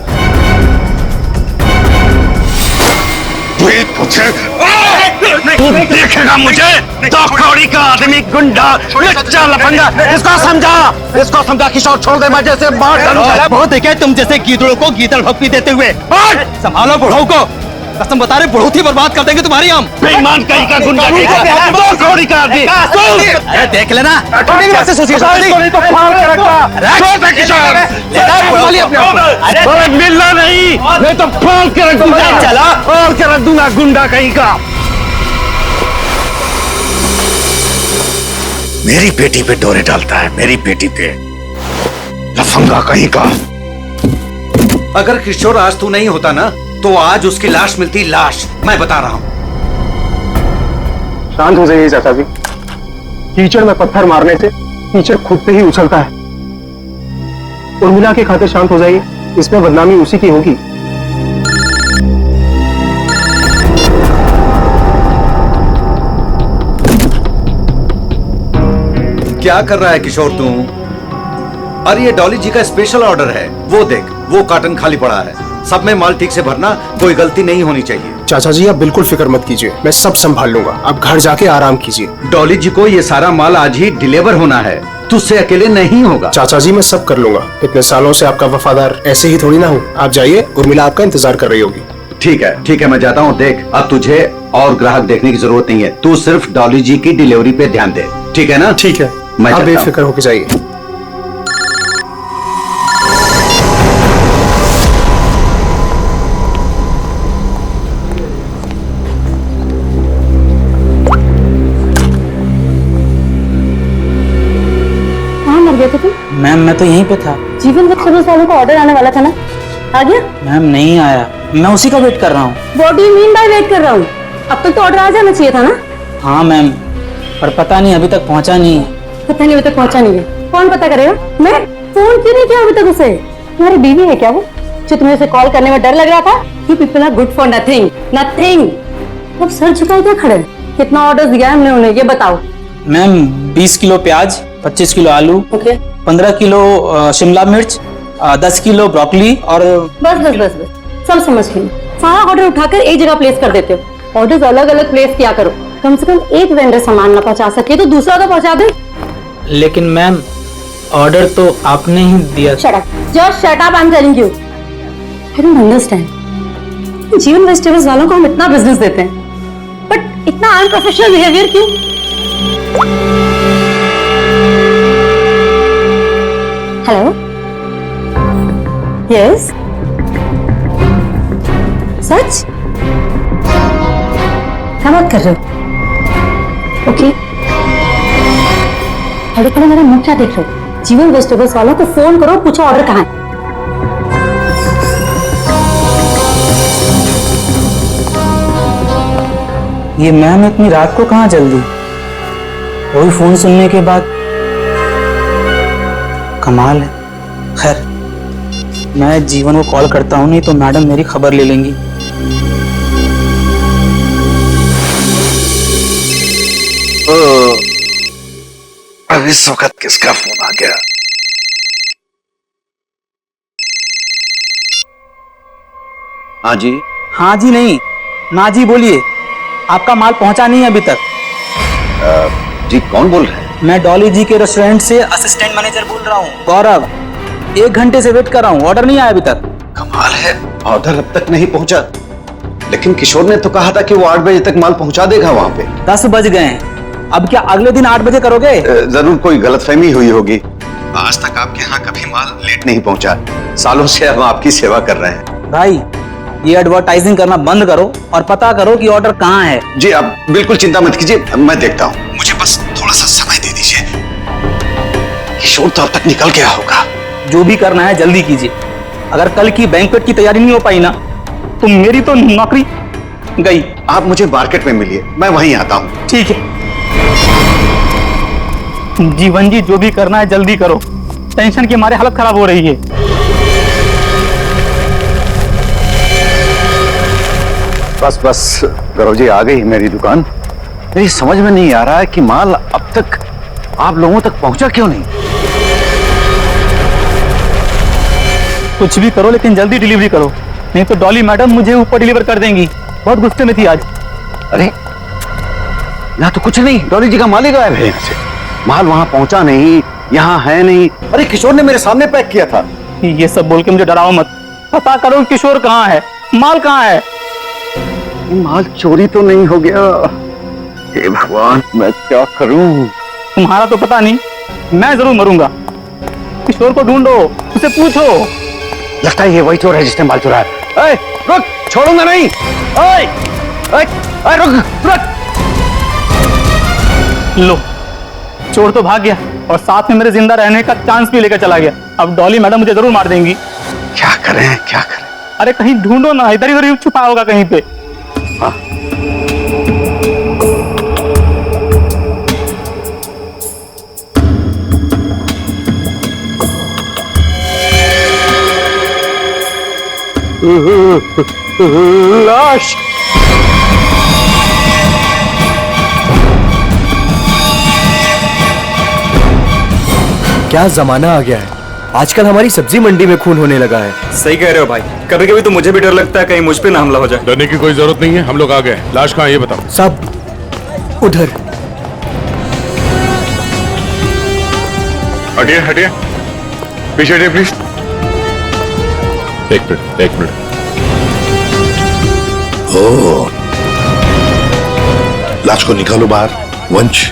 तू देखेगा मुझे, तो कौड़ी का आदमी, गुंडा, लच्चा, लफंगा। इसको समझा किशोर, छोड़ दे, मैं जैसे मार डालूंगा। बहुत देखे तुम जैसे गीदड़ों को गीदड़ भक्ति देते हुए। संभालो बुढ़ऊ को, कसम बता रहे बहुत ही बर्बाद कर देंगे तुम्हारी हम। बेईमान कहीं का गुंडा, दो कौड़ी का आदमी। अरे देख लेना, मिलना नहीं, मैं तो फाड़ के रख दूंगा। चला और के रख दूंगा, गुंडा कहीं का। मेरी बेटी पे डोरे डालता है, मेरी बेटी पे, लफंगा कहीं का। अगर किशोर आज तू नहीं होता ना तो आज उसकी लाश मिलती, लाश। मैं बता रहा हूं। शांत हो जाइए चाचा जी। कीचड़ में पत्थर मारने से कीचड़ खुद पे ही उछलता है। उर्मिला की खातिर शांत हो जाइए, इसमें बदनामी उसी की होगी। क्या कर रहा है किशोर तू? अरे ये डॉली जी का स्पेशल ऑर्डर है, वो देख, वो कार्टन खाली पड़ा है। सब में माल ठीक से भरना, कोई गलती नहीं होनी चाहिए। चाचा जी आप बिल्कुल फिक्र मत कीजिए, मैं सब संभाल लूंगा। आप घर जाके आराम कीजिए। डॉली जी को ये सारा माल आज ही डिलीवर होना है, तुझसे अकेले नहीं होगा। चाचा जी मैं सब कर लूंगा, इतने सालों से आपका वफादार ऐसे ही थोड़ी ना हूँ। आप जाइए, उर्मिला आपका इंतजार कर रही होगी। ठीक है मैं जाता हूँ। देख, अब तुझे और ग्राहक देखने की जरूरत नहीं है, तू सिर्फ डॉली जी की डिलीवरी पे ध्यान दे, ठीक है ना? ठीक है, मैं आप बेफिक्र होके जाइए। मैम मैं तो यहीं पे था। जीवन वेजिटेबल्स वालों का ऑर्डर आने वाला था ना, आ गया? मैम नहीं आया, मैं उसी का वेट कर रहा हूँ। What do you mean by weight कर रहा हूँ? अब तक तो ऑर्डर आ जाना चाहिए था ना। हाँ मैम, पर पता नहीं अभी तक पहुँचा नहीं है। पता नहीं अभी तक पहुँचा नहीं है, कौन पता करेगा? मैं फोन क्यों नहीं किया अभी तक उसे? तुम्हारी बीवी है क्या वो, जो तुम्हें उसे कॉल करने में डर लग रहा था? You people are good for nothing nothing. अब सर झुकाए क्या खड़े? कितना ऑर्डर दिया है हमने उन्हें, ये बताओ। मैम 20 किलो प्याज, 25 किलो आलू, 15 किलो शिमला मिर्च, 10 किलो ब्रोकली और बस सब समझ गई। सारा ऑर्डर उठाकर एक जगह प्लेस कर देते हो। ऑर्डर्स अलग अलग प्लेस किया करो, कम से कम एक वेंडर सामान ना पहुंचा सके तो दूसरा तो पहुंचा दे। लेकिन मैम ऑर्डर तो आपने ही दिया। Shut up, just shut up, I am telling you. I don't understand, जीवन वेजिटेबल्स वालों को हम इतना बिजनेस देते हैं बट इतना अनप्रोफेशनल बिहेवियर क्यों? हेलो, यस, सच? क्या बात कर रहे हो? ओके, अरे पहले मेरा मुंह क्या देख रहे हो? जीवन वेजिटेबल्स वालों को फोन करो, पूछो ऑर्डर कहाँ है। ये मैम इतनी रात को कहाँ जल्दी? वही फोन सुनने के बाद, कमाल है। खैर मैं जीवन को कॉल करता हूँ, नहीं तो मैडम मेरी खबर ले लेंगी। अब इस वक्त किसका फोन आ गया? हाँ जी। हाँ जी नहीं, ना जी बोलिए। आपका माल पहुंचा नहीं है अभी तक। जी कौन बोल रहे हैं? मैं डॉली जी के रेस्टोरेंट से असिस्टेंट मैनेजर बोल रहा हूँ, गौरव। 1 घंटे से वेट कर रहा हूँ, ऑर्डर नहीं आया अभी तक। कमाल है, ऑर्डर अब तक नहीं पहुंचा। लेकिन किशोर ने तो कहा था कि वो 8 बजे तक माल पहुंचा देगा वहां पे। 10 बज गए हैं, अब क्या अगले दिन 8 बजे करोगे? जरूर कोई गलतफहमी हुई होगी। आज तक आपके यहाँ कभी माल लेट नहीं पहुंचा। सालों से हम आपकी सेवा कर रहे हैं। भाई ये एडवर्टाइजिंग करना बंद करो और पता करो कि ऑर्डर कहाँ है। जी आप बिल्कुल चिंता मत कीजिए, मैं देखता हूँ। मुझे बस थोड़ा सा समय दे दीजिए। किशोर तो अब तक निकल गया होगा। जो भी करना है जल्दी कीजिए। अगर कल की बैंक्वेट की तैयारी नहीं हो पाई ना तो मेरी तो नौकरी गई। आप मुझे मार्केट में मिलिए, मैं वहीं आता हूँ। ठीक है जीवन जी, जो भी करना है जल्दी करो, टेंशन की मारे हालत खराब हो रही है। बस गौरव जी, आ गई मेरी दुकान। मेरी समझ में नहीं आ रहा है कि माल अब तक आप लोगों तक पहुंचा क्यों नहीं। कुछ भी करो लेकिन जल्दी डिलीवरी करो, नहीं तो डॉली मैडम मुझे ऊपर डिलीवर कर देंगी। बहुत गुस्से में थी आज। अरे यहाँ तो कुछ नहीं, डॉली जी का माल ही गायब है यहाँ से। माल वहां पहुंचा नहीं, यहाँ है नहीं। अरे किशोर ने मेरे सामने पैक किया था। ये सब बोल के मुझे डराओ मत, पता करो किशोर कहाँ है, माल कहाँ है। माल चोरी तो नहीं हो गया? हे भगवान, मैं क्या करूं? तुम्हारा तो पता नहीं, मैं जरूर मरूंगा। किशोर को ढूंढो, उसे पूछो। लगता है ये वही चोर है जिसने माल चुराया। ए, रुक, छोड़ूंगा नहीं। ए, ए, ए, रुक। लो, चोर तो भाग गया और साथ में मेरे जिंदा रहने का चांस भी लेकर चला गया। अब डॉली मैडम मुझे जरूर मार देंगी। क्या करें क्या करें? अरे कहीं ढूंढो ना, इधर इधर छुपा होगा कहीं पे। लाश। क्या जमाना आ गया है, आजकल हमारी सब्जी मंडी में खून होने लगा है। सही कह रहे हो भाई, कभी कभी तो मुझे भी डर लगता है कहीं मुझ पे ना हमला हो जाए। डरने की कोई जरूरत नहीं है, हम लोग आ गए। लाश कहाँ है ये बताओ। सब उधर। हटिए हटिए, पीछे हटिए प्लीज। एक मिनट। ओ, लाश को निकालो बाहर। वंश,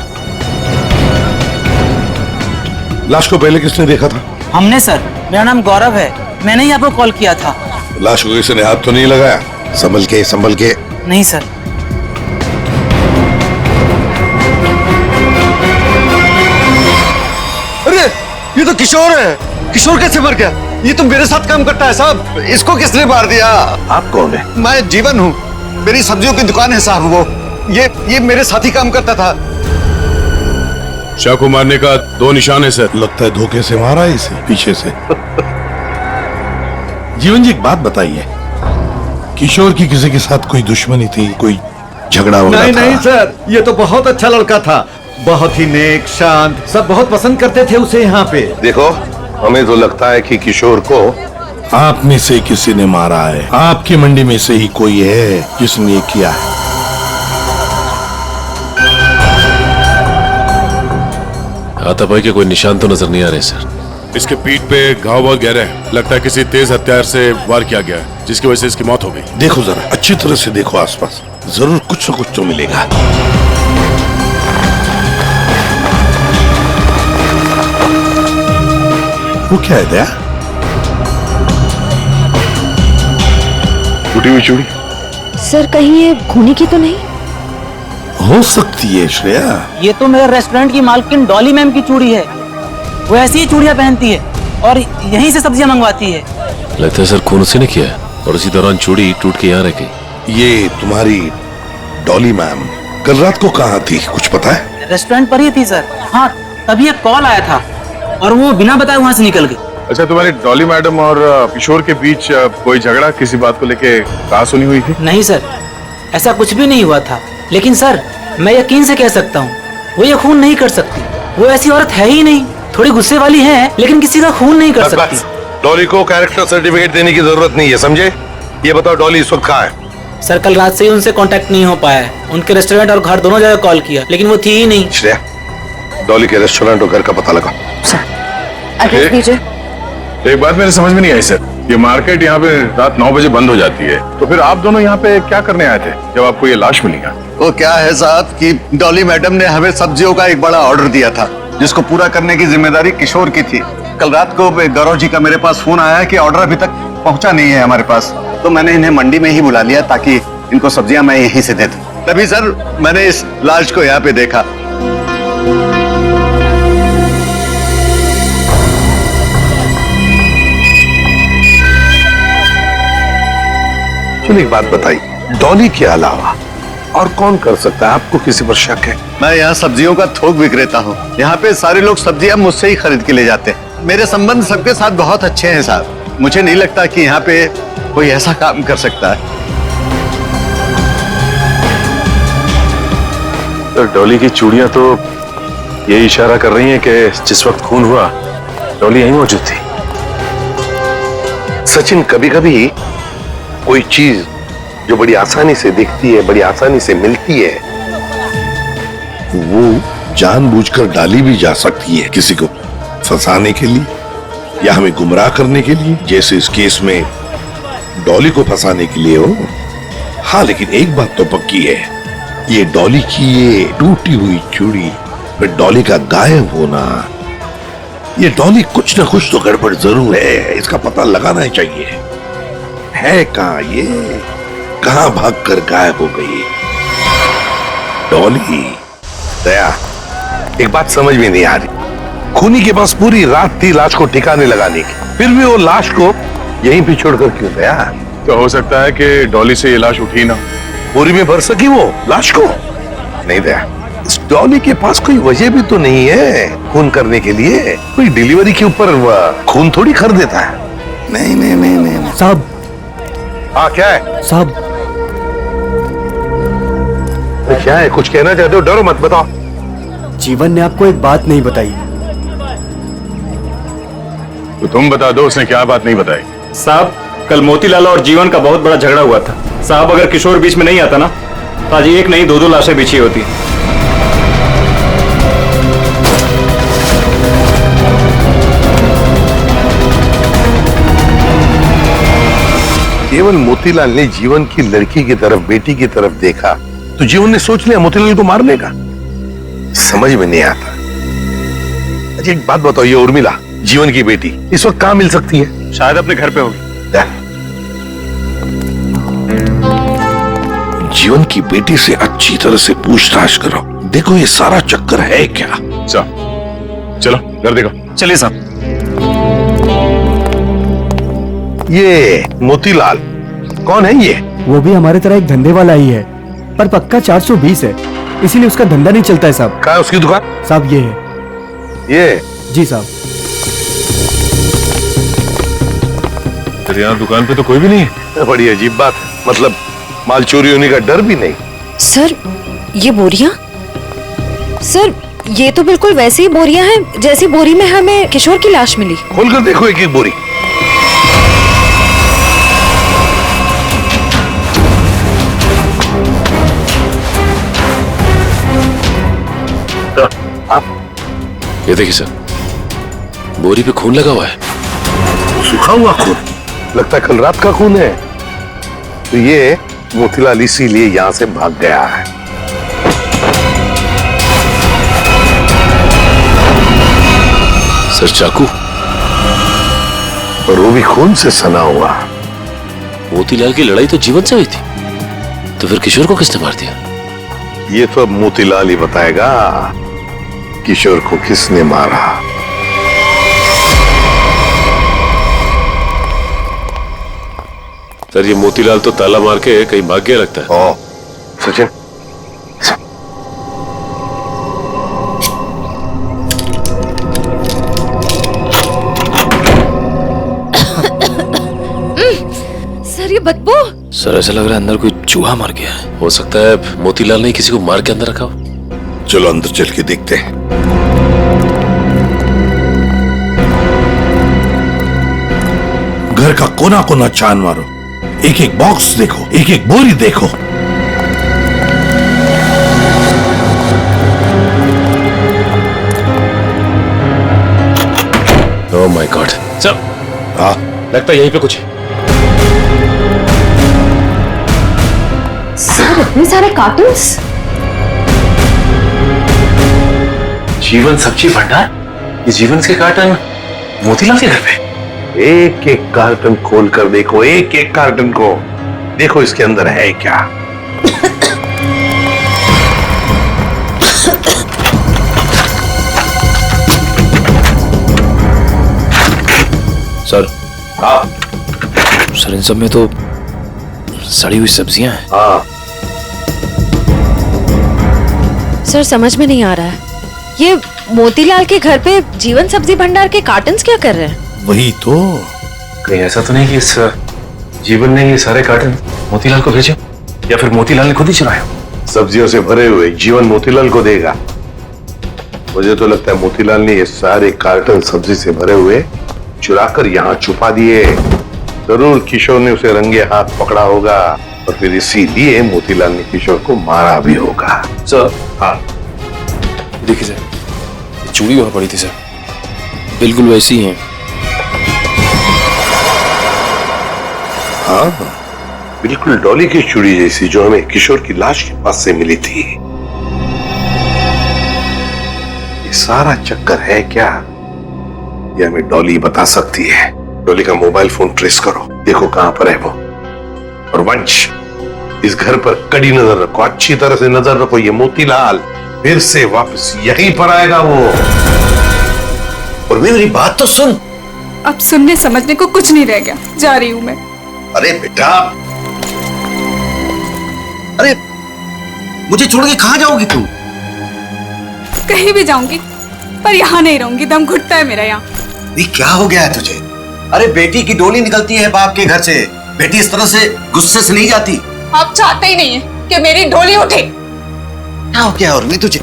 लाश को पहले किसने देखा था? हमने सर, मेरा नाम गौरव है, मैंने ही आपको कॉल किया था। लाश को किसी ने हाथ तो नहीं लगाया? संभल के। नहीं सर। अरे ये तो किशोर है। किशोर कैसे मर गया? ये तो मेरे साथ काम करता है साहब, इसको किसने मार दिया? आप कौन है? मैं जीवन हूँ, मेरी सब्जियों की दुकान है साहब। वो ये मेरे साथ ही काम करता था। शाह को मारने का 2 निशान है सर। लगता है धोखे से मारा है इसे, पीछे से। जीवन जी, एक बात बताइए, किशोर की किसी के साथ कोई दुश्मनी थी, कोई झगड़ा वगैरह था? नहीं सर, ये तो बहुत अच्छा लड़का था, बहुत ही नेक, शांत, सब बहुत पसंद करते थे उसे यहाँ पे। देखो, हमें तो लगता है कि किशोर को आप में से किसी ने मारा है। आपकी मंडी में से ही कोई है जिसने ये किया है। हाथापाई के कोई निशान तो नजर नहीं आ रहे सर। इसके पीठ पे घाव बहुत गहरे हैं, लगता है किसी तेज हथियार से वार किया गया है, जिसकी वजह से इसकी मौत हो गई। देखो जरा, अच्छी तरह से देखो आसपास, जरूर कुछ न कुछ तो मिलेगा। वो क्या है दया? टूटी हुई चूड़ी। सर कहीं ये खूनी की तो नहीं? हो सकती है श्रेया। ये तो मेरे रेस्टोरेंट की मालकिन डॉली मैम की चूड़ी है, वो ऐसी ही चूड़ियां पहनती है और यहीं से सब्जियां मंगवाती है। लगता है सर खून उसी ने किया है और उसी दौरान चूड़ी टूट के यहाँ रह गई। ये तुम्हारी डॉली मैम कल रात को कहाँ थी, कुछ पता है? रेस्टोरेंट पर ही थी सर। हाँ, तभी एक कॉल आया था और वो बिना बताए वहाँ से निकल गई। अच्छा, तुम्हारी डॉली मैडम और किशोर के बीच कोई झगड़ा, किसी बात को लेके कहा सुनी हुई थी? नहीं सर, ऐसा कुछ भी नहीं हुआ था, लेकिन सर मैं यकीन से कह सकता हूँ वो ये खून नहीं कर सकती। वो ऐसी औरत है ही नहीं, थोड़ी गुस्से वाली है लेकिन किसी का खून नहीं कर सकती। डॉली को कैरेक्टर सर्टिफिकेट देने की जरूरत नहीं है, समझे? ये बताओ डॉली इस वक्त कहाँ है? सर कल रात से ही उनसे कांटेक्ट नहीं हो पाया है, उनके रेस्टोरेंट और घर दोनों जगह कॉल किया लेकिन वो थी ही नहीं। श्रेया, डॉली के रेस्टोरेंट और घर का पता लगा। एड्रेस दीजिए। एक बात मेरे समझ में नहीं आई सर, ये मार्केट यहाँ पे रात 9 बजे बंद हो जाती है, तो फिर आप दोनों यहाँ पे क्या करने आए थे जब आपको ये लाश मिली? वो क्या है साहब कि डॉली मैडम ने हमें सब्जियों का एक बड़ा ऑर्डर दिया था, जिसको पूरा करने की जिम्मेदारी किशोर की थी। कल रात को गौरव जी का मेरे पास फोन आया कि ऑर्डर अभी तक पहुंचा नहीं है हमारे पास, तो मैंने इन्हें मंडी में ही बुला लिया ताकि इनको सब्जियां मैं यहीं से दे दूं। तभी सर मैंने इस लाश को यहाँ पे देखा। चलिए एक बात बताइए, डॉली के अलावा और कौन कर सकता है? आपको किसी पर शक है? मैं यहाँ सब्जियों का थोक विक्रेता हूँ, यहाँ पे सारे लोग सब्जियां मुझसे ही खरीद के ले जाते हैं। मेरे संबंध सबके साथ बहुत अच्छे हैं साहब, मुझे नहीं लगता कि यहाँ पे कोई ऐसा काम कर सकता है। तो डॉली की चूड़ियां तो ये इशारा कर रही हैं कि जिस वक्त खून हुआ डॉली यहीं मौजूद थी। सचिन, कभी कभी कोई चीज जो बड़ी आसानी से दिखती है, बड़ी आसानी से मिलती है, वो जानबूझकर डाली भी जा सकती है किसी को फंसाने के लिए या हमें गुमराह करने के लिए, जैसे इस केस में डॉली को फंसाने के लिए हो। हाँ, लेकिन एक बात तो पक्की है, ये डॉली की ये टूटी हुई चूड़ी, फिर डॉली का गायब होना, ये डॉली कुछ ना कुछ तो गड़बड़ जरूर है, इसका पता लगाना ही चाहिए। है कहाँ ये, कहाँ भागकर गायब हो गई डॉली? दया, एक बात समझ में नहीं आ रही, खूनी के पास पूरी रात थी लाश को ठिकाने लगाने की, फिर भी वो लाश को यहीं पे छोड़कर क्यों गया? तो हो सकता है कि डॉली से ये लाश उठी ना। बोरी में भर सकी वो लाश को? नहीं दया, इस डॉली के पास कोई वजह भी तो नहीं है खून करने के लिए। कोई डिलीवरी के ऊपर खून थोड़ी कर देता है। नहीं नहीं नहीं नहीं साहब। हाँ क्या है साहब? क्या है? कुछ कहना चाहते हो? डरो मत, बताओ। जीवन ने आपको एक बात नहीं बताई। तो तुम बता दो उसने क्या बात नहीं बताई। साहब, कल मोतीलाल और जीवन का बहुत बड़ा झगड़ा हुआ था। साहब, अगर किशोर बीच में नहीं आता ना तो आज एक नहीं दो लाशें बिछी होती। केवल मोतीलाल ने जीवन की लड़की की तरफ, बेटी की तरफ देखा तो जीवन ने सोच लिया मोतीलाल को मारने का। समझ में नहीं आता। अच्छा एक बात बताओ, ये उर्मिला जीवन की बेटी इस वक्त कहाँ मिल सकती है? शायद अपने घर पे होगी। जीवन की बेटी से अच्छी तरह से पूछताछ करो, देखो ये सारा चक्कर है क्या। चलो घर देखो। चलिए साहब। ये मोतीलाल कौन है? ये वो भी हमारे तरह एक धंधे वाला ही है, पर पक्का 420 है, इसीलिए उसका धंधा नहीं चलता है साहब। कहाँ है उसकी दुकान? साहब ये है। ये? जी साहब। तेरे यहाँ दुकान पे तो कोई भी नहीं है। बड़ी अजीब बात, मतलब माल चोरी होने का डर भी नहीं। सर ये बोरियां? सर ये तो बिल्कुल वैसी ही बोरियां हैं जैसी बोरी में हमें किशोर की लाश मिली। खोलकर देखो एक एक बोरी। ये देखिए सर, बोरी पे खून लगा हुआ है। सूखा हुआ खून? लगता है कल रात का खून है। तो ये मोतीलाल इसीलिए यहां से भाग गया है। सर चाकू, और वो भी खून से सना हुआ। मोतीलाल की लड़ाई तो जीवन से हुई थी, तो फिर किशोर को किसने मार दिया? ये तो अब मोतीलाल ही बताएगा किशोर को किसने मारा। सर ये मोतीलाल तो ताला मार के कहीं भाग गया लगता है। ओ, सचिन सर ये बदबू। सर ऐसा लग रहा है अंदर कोई चूहा मर गया है। हो सकता है मोतीलाल ने किसी को मार के अंदर रखा हो। चलो अंदर चल के देखते हैं। घर का कोना कोना छान मारो, एक एक बॉक्स देखो, एक एक बोरी देखो। Oh my God. सर लगता है यहीं पे कुछ है। सर इतने सारे कार्टून्स। जीवन सब्जी भंडार? ये जीवन के कार्टन मोतीलाल के घर पे? एक एक कार्टन खोल कर देखो, एक एक कार्टन को देखो, इसके अंदर है क्या। सर हाँ सर, इन सब में तो सड़ी हुई सब्जियां हैं। हाँ सर समझ में नहीं आ रहा है, ये मोतीलाल के घर पे जीवन सब्जी भंडार के कार्टन्स क्या कर रहे हैं? वही तो। कहीं ऐसा तो नहीं कि इस जीवन ने ये सारे कार्टन मोतीलाल को भेजे, या फिर मोतीलाल ने खुद ही चुराया? सब्जियों से भरे हुए जीवन मोतीलाल को देगा? मुझे तो लगता है मोतीलाल ने ये सारे कार्टन सब्जी से भरे हुए चुराकर यहाँ छुपा दिए। जरूर किशोर ने उसे रंगे हाथ पकड़ा होगा और फिर इसीलिए मोतीलाल ने किशोर को मारा भी होगा। सर हाँ देखिए सर, चूड़ी वहां पड़ी थी सर, बिल्कुल वैसी ही है। हाँ बिल्कुल डॉली की चूड़ी जैसी जो हमें किशोर की लाश के पास से मिली थी। ये सारा चक्कर है क्या, ये हमें डॉली बता सकती है। डॉली का मोबाइल फोन ट्रेस करो, देखो कहां पर है वो। और वंश, इस घर पर कड़ी नजर रखो, अच्छी तरह से नजर रखो। ये मोतीलाल फिर से वापस यहीं पर आएगा वो। और मेरी बात तो सुन, अब सुनने समझने को कुछ नहीं रह गया, जा रही हूँ मैं। अरे बेटा, अरे मुझे छोड़ के कहाँ जाओगी तुम? कहीं भी जाऊंगी पर यहाँ नहीं रहूंगी, दम घुटता है मेरा यहाँ। ये क्या हो गया है तुझे? अरे बेटी की डोली निकलती है बाप के घर से, बेटी इस तरह से गुस्से से नहीं जाती। आप चाहते ही नहीं है कि मेरी डोली उठे। क्या हो गया उर्मी तुझे?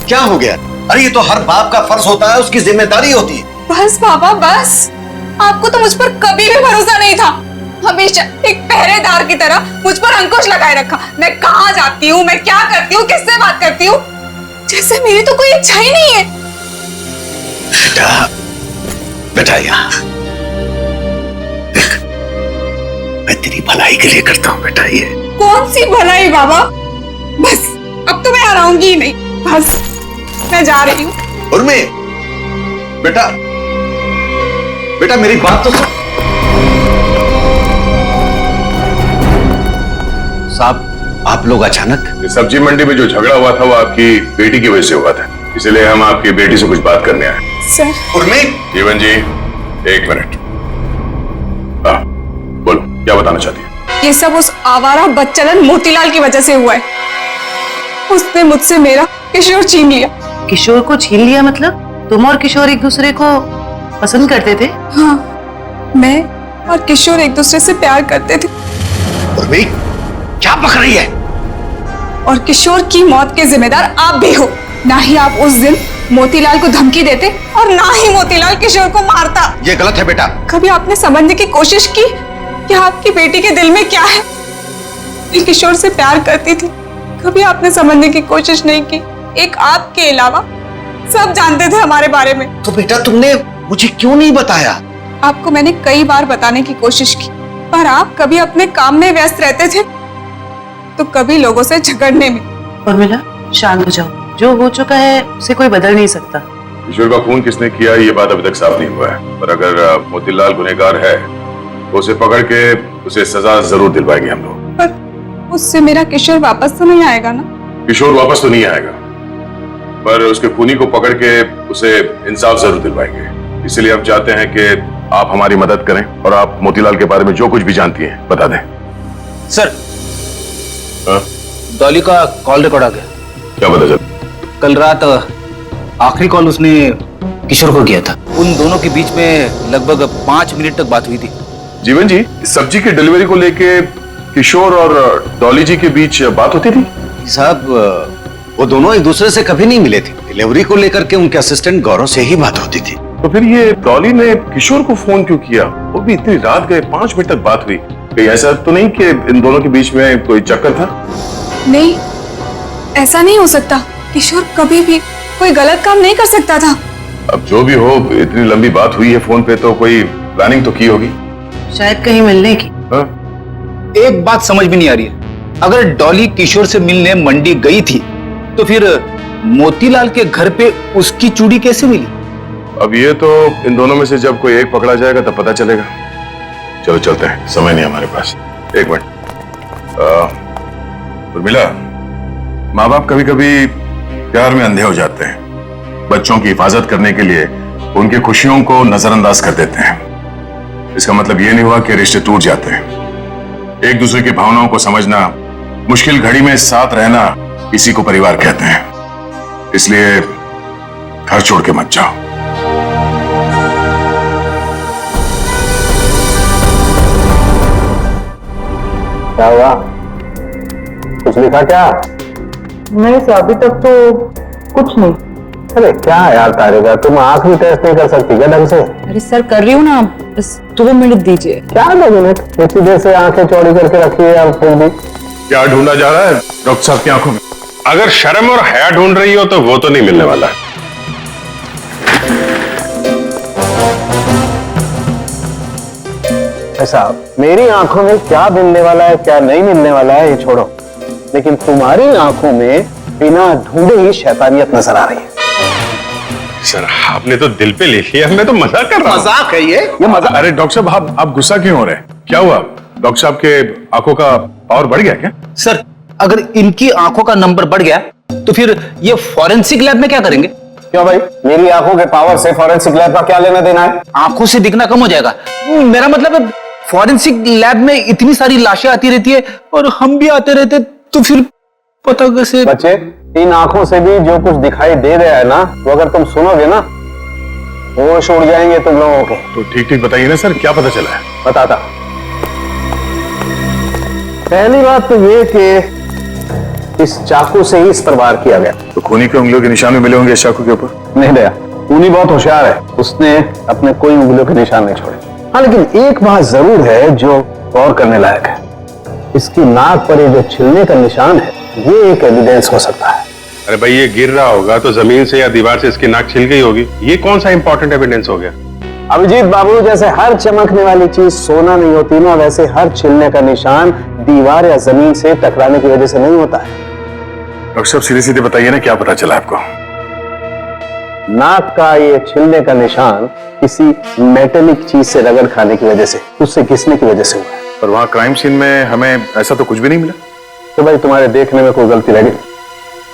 क्या हो गया? अरे ये तो हर बाप का फर्ज होता है, उसकी जिम्मेदारी होती है। बस पापा बस, आपको तो मुझ पर कभी भी भरोसा नहीं था। हमेशा एक पहरेदार की तरह मुझ पर अंकुश लगाए रखा। मैं कहाँ जाती हूँ, मैं क्या करती हूँ, किससे बात करती हूँ, जैसे मेरी तो कोई इच्छा ही नहीं है। बेटा, बेटा यहाँ देख, मैं तेरी भलाई के लिए करता हूँ बेटा। ये कौन सी भलाई बाबा? बस अब तो मैं आऊंगी ही नहीं, बस मैं जा रही हूँ। उर्मी, बेटा बेटा मेरी बात तो सुन। साहब, आप लोग अचानक? सब्जी मंडी में जो झगड़ा हुआ था वो आपकी बेटी की वजह से हुआ था, इसलिए हम आपकी बेटी से कुछ बात करने आए। सर। उर्मी। जीवन जी, एक मिनट। बोलो, क्या बताना चाहती है? ये सब उस आवारा बच्चलन मोतीलाल की वजह से हुआ है। उसने मुझसे मेरा किशोर छीन लिया। किशोर को छीन लिया मतलब तुम और किशोर एक दूसरे को पसंद करते थे? हाँ, मैं और किशोर एक दूसरे से प्यार करते थे। उर्मी, क्या पक रही है? और किशोर की मौत के जिम्मेदार आप भी हो। ना ही आप उस दिन मोतीलाल को धमकी देते और ना ही मोतीलाल किशोर को मारता। ये गलत है बेटा। कभी आपने समझने की कोशिश की कि आपकी बेटी के दिल में क्या है? मैं किशोर से प्यार करती थी, कभी आपने समझने की कोशिश नहीं की। एक आपके अलावा सब जानते थे हमारे बारे में। तो बेटा तुमने मुझे क्यों नहीं बताया? आपको मैंने कई बार बताने की कोशिश की, पर आप कभी अपने काम में व्यस्त रहते थे तो कभी लोगों से झगड़ने में। उर्मिला, शांत हो जाओ। जो हो चुका है उसे कोई बदल नहीं सकता। किशोर का खून किसने किया ये बात अभी तक साफ नहीं हुआ है, पर अगर मोतीलाल गुनहगार है तो उसे पकड़ के उसे सजा जरूर दिलवाएंगे हम लोग। पर उससे मेरा किशोर वापस तो नहीं आएगा ना? किशोर वापस तो नहीं आएगा, पर उसके खूनी को पकड़ के उसे इंसाफ जरूर दिलवाएंगे। इसलिए हम चाहते हैं कि आप हमारी मदद करें और आप मोतीलाल के बारे में जो कुछ भी जानती हैं बता दें। सर, डॉली का कॉल रिकॉर्ड आ गया। क्या पता चला? कल रात आखिरी कॉल उसने किशोर को किया था। उन दोनों के बीच में लगभग 5 मिनट तक बात हुई थी। जीवन जी, सब्जी की डिलीवरी को लेके किशोर और डॉली जी के बीच बात होती थी? साहब, वो दोनों एक दूसरे से कभी नहीं मिले थे। डिलीवरी को लेकर के उनके असिस्टेंट गौरव से ही बात होती थी। तो फिर ये डॉली ने किशोर को फोन क्यों किया? वो भी इतनी रात गए, 5 मिनट तक बात हुई। कहीं ऐसा तो नहीं कि इन दोनों के बीच में कोई चक्कर था? नहीं, ऐसा नहीं हो सकता। किशोर कभी भी कोई गलत काम नहीं कर सकता था। अब जो भी हो, इतनी लंबी बात हुई है फोन पे तो कोई प्लानिंग तो की होगी। शायद कहीं मिलने की। एक बात समझ में नहीं आ रही है, अगर डॉली किशोर से मिलने मंडी गई थी तो फिर मोतीलाल के घर पे उसकी चूड़ी कैसे मिली? अब ये तो इन दोनों में से जब कोई एक पकड़ा जाएगा तब पता चलेगा। चलो चलते हैं, समय नहीं हमारे पास। एक मिनट। उर्मिला, माँ बाप कभी कभी प्यार में अंधे हो जाते हैं। बच्चों की हिफाजत करने के लिए उनकी खुशियों को नजरअंदाज कर देते हैं। इसका मतलब ये नहीं हुआ कि रिश्ते टूट जाते हैं। एक दूसरे की भावनाओं को समझना, मुश्किल घड़ी में साथ रहना, इसी को परिवार कहते हैं। इसलिए घर छोड़ के मत जाओ। क्या हुआ? कुछ लिखा क्या? नहीं सर, अभी तक तो कुछ नहीं। अरे क्या यार तारेगा, तुम आंख भी टेस्ट नहीं कर सकती क्या ढंग से? अरे सर कर रही हूँ ना, बस 2 मिनट दीजिए। क्या 2 मिनट? इतनी देर से आंखें चौड़ी करके रखी है अब फिर भी। क्या ढूंढा जा रहा है डॉक्टर साहब की आंखों में? अगर शर्म और हया ढूंढ रही हो तो वो तो नहीं मिलने वाला। साहब, मेरी आंखों में क्या मिलने वाला है क्या नहीं मिलने वाला है ये छोड़ो, लेकिन तुम्हारी आंखों में बिना ढूंढे ही शैतानियत नजर आ रही है। सर, आपने तो दिल पे ले लिया, मैं तो मजाक कर रहा हूं। मजाक है ये मजाक। अरे डॉक्टर साहब, आप गुस्सा क्यों हो रहे हैं? क्या हुआ? डॉक्टर साहब के आंखों का पावर बढ़ गया क्या? सर, अगर इनकी आंखों का नंबर बढ़ गया तो फिर ये फॉरेंसिक लैब में क्या करेंगे? क्यों भाई, मेरी आंखों के पावर से फॉरेंसिक लैब का क्या लेना देना है? आंखों से दिखना कम हो जाएगा। मेरा मतलब है फॉरेंसिक लैब में इतनी सारी लाशें आती रहती है और हम भी आते रहते, तो फिर पता कैसे? बच्चे, इन आंखों से भी जो कुछ दिखाई दे रहा है ना, वो अगर तुम सुनोगे ना, होश उड़ जाएंगे तुम लोगों के। तो ठीक ठीक बताइए ना सर, क्या पता चला है? बताता। पहली बात तो ये कि इस चाकू से ही इस पर वार किया गया। तो खूनी के उंगलियों के निशान भी मिले होंगे इस चाकू के ऊपर? नहीं दया, खूनी बहुत होशियार है, उसने अपने कोई उंगलियों के निशान नहीं छोड़े। हाँ, लेकिन एक बात जरूर है जो गौर करने लायक है। इसकी नाक पर ये जो छिलने का निशान है, ये एक एविडेंस हो सकता है। अरे भाई, ये गिर रहा होगा तो जमीन से या दीवार से इसकी नाक छिल गई होगी। ये कौन सा इंपॉर्टेंट एविडेंस हो गया? अभिजीत बाबू, जैसे हर चमकने वाली चीज सोना नहीं होती ना, वैसे हर छिलने का निशान दीवार या जमीन से टकराने की वजह से नहीं होता है। डॉक्टर साहब सीधे सीधे बताइए ना, क्या पता चला आपको? नाक का ये छिलने का निशान किसी मेटेलिक चीज से रगड़ खाने की वजह से, उससे घिसने की वजह से हुआ है। पर वहां क्राइम सीन में हमें ऐसा तो कुछ भी नहीं मिला। तो भाई, तुम्हारे देखने में कोई गलती रह गई?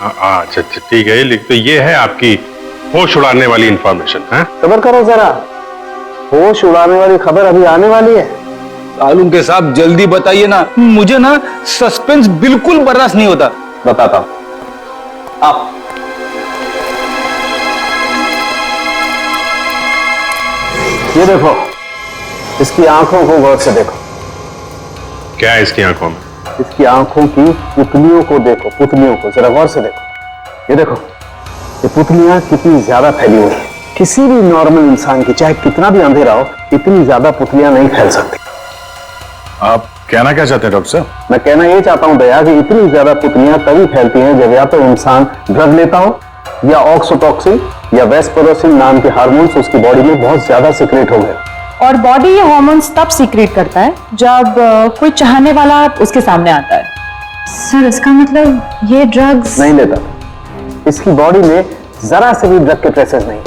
अच्छा ठीक है, तो ये है आपकी होश उड़ाने वाली इंफॉर्मेशन है? खबर करो जरा, होश उड़ाने वाली खबर अभी आने वाली है। तालुम के साहब जल्दी बताइए ना, मुझे ना सस्पेंस बिल्कुल बर्दाश्त नहीं होता। बताता हूं। आप ये देखो, इसकी आंखों को गौर से देखो। क्या है इसकी आंखों में? इसकी आंखों की पुतलियों को देखो, पुतलियों को जरा गौर से देखो। ये देखो, ये पुतलियां कितनी ज्यादा फैली हुई हैं। किसी भी नॉर्मल इंसान की, चाहे कितना भी अंधेरा हो, इतनी ज्यादा पुतलियां नहीं फैल सकती। आप कहना क्या चाहते हैं डॉक्टर साहब? मैं कहना ये चाहता हूं दया कि इतनी ज्यादा पुतलियां तभी फैलती हैं जब या तो इंसान ड्रग लेता हो, या ऑक्सीटोसिन या वेस्परोसिन नाम के हार्मोन्स उसकी बॉडी में बहुत ज्यादा सीक्रेट हो गए। और बॉडी ये हार्मोन्स तब सीक्रेट करता है जब कोई चाहने वाला उसके सामने आता है। सर, इसका मतलब ये ड्रग्स नहीं लेता। इसकी बॉडी में जरा से भी ड्रग के ट्रेसेस नहीं।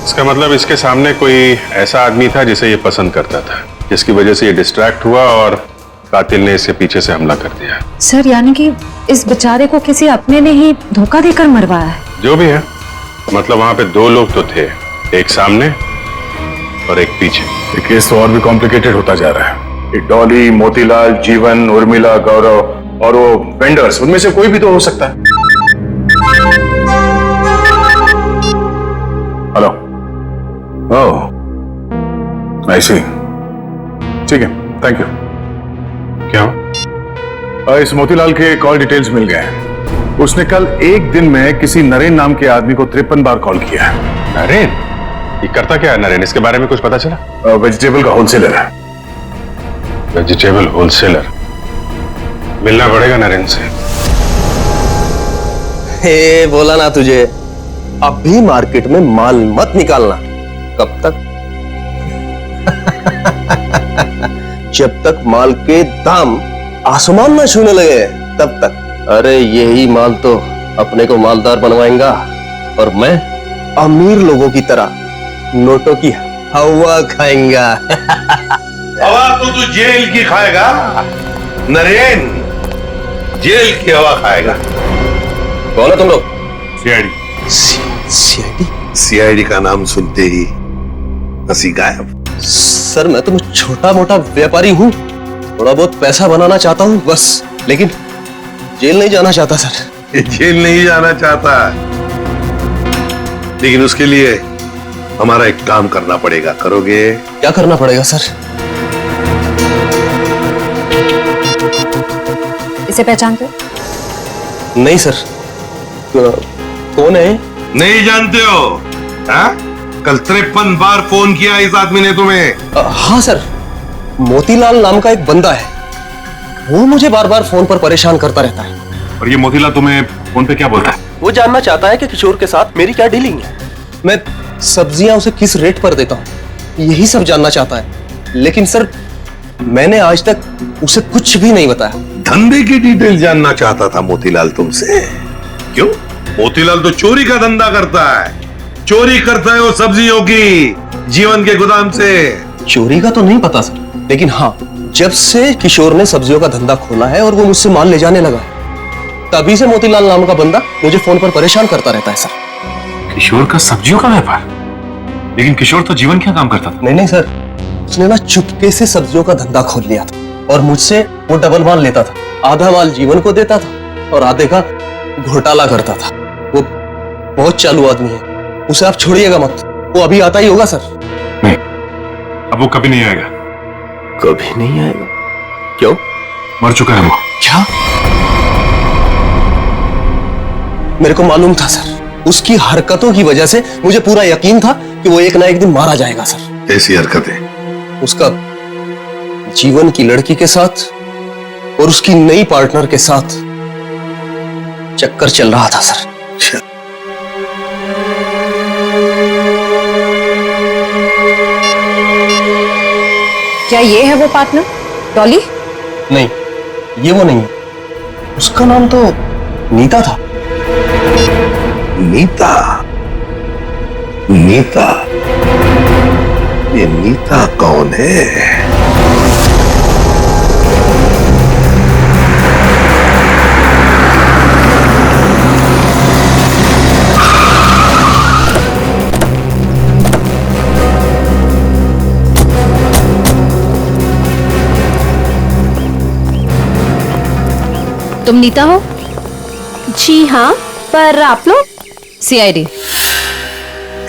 इसका मतलब इसके सामने कोई ऐसा आदमी था जिसे ये पसंद करता था, जिसकी वजह से ये डिस्ट्रैक्ट हुआ और कातिल ने इसके पीछे से हमला कर दिया। सर, यानी कि इस बेचारे को किसी अपने ने ही धोखा देकर मरवाया है। जो भी है, मतलब वहां पे दो लोग तो थे, एक सामने और एक पीछे। ये केस तो और भी कॉम्प्लिकेटेड होता जा रहा है। ये डॉली, मोतीलाल, जीवन, उर्मिला, गौरव और वो वेंडर्स, उनमें से कोई भी तो हो सकता है। हेलो, ओह आई सी, ठीक है, थैंक यू। क्या? इस मोतीलाल के कॉल डिटेल्स मिल गए हैं। उसने कल एक दिन में किसी नरेन नाम के आदमी को 53 बार कॉल किया है। नरेन? ये करता क्या है नरेन? इसके बारे में कुछ पता चला? वेजिटेबल का होलसेलर है। Vegetable wholesaler? मिलना पड़ेगा नरेन से। हे, बोला ना तुझे, अब भी मार्केट में माल मत निकालना। कब तक? जब तक माल के दाम आसमान ना छूने लगे तब तक। अरे यही माल तो अपने को मालदार बनवाएगा और मैं अमीर लोगों की तरह नोटों की हवा खाएंगा। हवा तो तू जेल की खाएगा नरेन, जेल की हवा खाएगा। कौन है तुम लोग? सीआईडी। सीआईडी? सीआईडी का नाम सुनते ही हंसी गायब। सर, मैं तो छोटा मोटा व्यापारी हूँ, थोड़ा बहुत पैसा बनाना चाहता हूँ बस, लेकिन जेल नहीं जाना चाहता सर। जेल नहीं जाना चाहता, लेकिन उसके लिए हमारा एक काम करना पड़ेगा। करोगे? क्या करना पड़ेगा सर? इसे पहचानते? नहीं सर। कौन है? नहीं जानते हो? हाँ? कल 53 बार फोन किया इस आदमी ने तुम्हें। हाँ सर, मोतीलाल नाम का एक बंदा है, वो मुझे बार बार फोन पर परेशान करता रहता है। और ये मोतीलाल तुम्हें फोन पे क्या बोलता है? वो जानना चाहता है कि किशोर के साथ मेरी क्या डीलिंग है, मैं सब्जियां उसे किस रेट पर देता हूँ, यही सब जानना चाहता है। लेकिन सर, मैंने आज तक उसे कुछ भी नहीं बताया। धंधे की डिटेल जानना चाहता था मोतीलाल तुमसे? क्यों? मोतीलाल तो चोरी का धंधा करता है। चोरी करता है वो सब्जियों की, जीवन के गोदाम से। चोरी का तो नहीं पता सर, लेकिन हाँ, जब से किशोर ने सब्जियों का धंधा खोला है और वो मुझसे माल ले जाने लगा, तभी से मोतीलाल नाम का बंदा मुझे फोन पर परेशान करता रहता है सर। किशोर का सब्जियों का व्यापार? लेकिन किशोर तो जीवन क्या काम करता था? नहीं सर, उसने ना चुपके से सब्जियों का धंधा खोल लिया था और मुझसे वो डबल माल लेता था। आधा माल जीवन को देता था और आधे का घोटाला करता था। वो बहुत चालू आदमी है, उसे आप छोड़िएगा मत। वो अभी आता ही होगा सर। नहीं, अब वो कभी नहीं आएगा। कभी नहीं आएगा? क्यों? मर चुका है वो। क्या? मेरे को मालूम था सर, उसकी हरकतों की वजह से मुझे पूरा यकीन था कि वो एक ना एक दिन मारा जाएगा सर। कैसी हरकतें? उसका जीवन की लड़की के साथ और उसकी नई पार्टनर के साथ चक्कर चल रहा था सर। क्या ये है वो पार्टनर, डॉली? नहीं, ये वो नहीं है। उसका नाम तो नीता था। नीता? नीता? ये नीता कौन है? तुम नीता हो? जी हाँ, पर आप लोग? सीआईडी।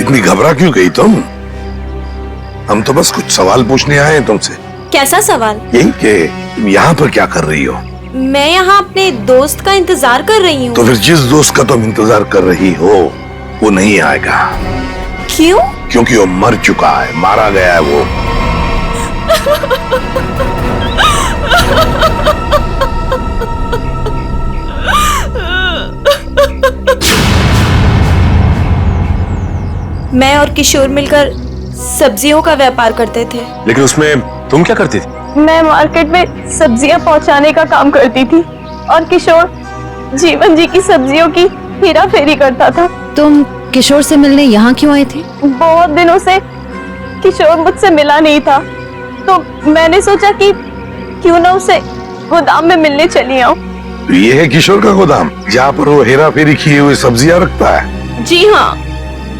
इतनी घबरा क्यों गई तुम? हम तो बस कुछ सवाल पूछने आए हैं तुमसे। कैसा सवाल? यही कि तुम यहाँ पर क्या कर रही हो? मैं यहाँ अपने दोस्त का इंतजार कर रही हूँ। तो फिर जिस दोस्त का तुम इंतजार कर रही हो वो नहीं आएगा। क्यों? क्योंकि वो मर चुका है, मारा गया है वो। मैं और किशोर मिलकर सब्जियों का व्यापार करते थे। लेकिन उसमें तुम क्या करती थी? मैं मार्केट में सब्जियां पहुंचाने का काम करती थी और किशोर जीवन जी की सब्जियों की हेरा फेरी करता था। तुम किशोर से मिलने यहाँ क्यों आए थे? बहुत दिनों से किशोर मुझसे मिला नहीं था, तो मैंने सोचा कि क्यों ना उसे गोदाम में मिलने चली आऊं। तो ये है किशोर का गोदाम जहाँ पर वो हेरा फेरी किए हुए सब्जियां रखता है? जी हाँ।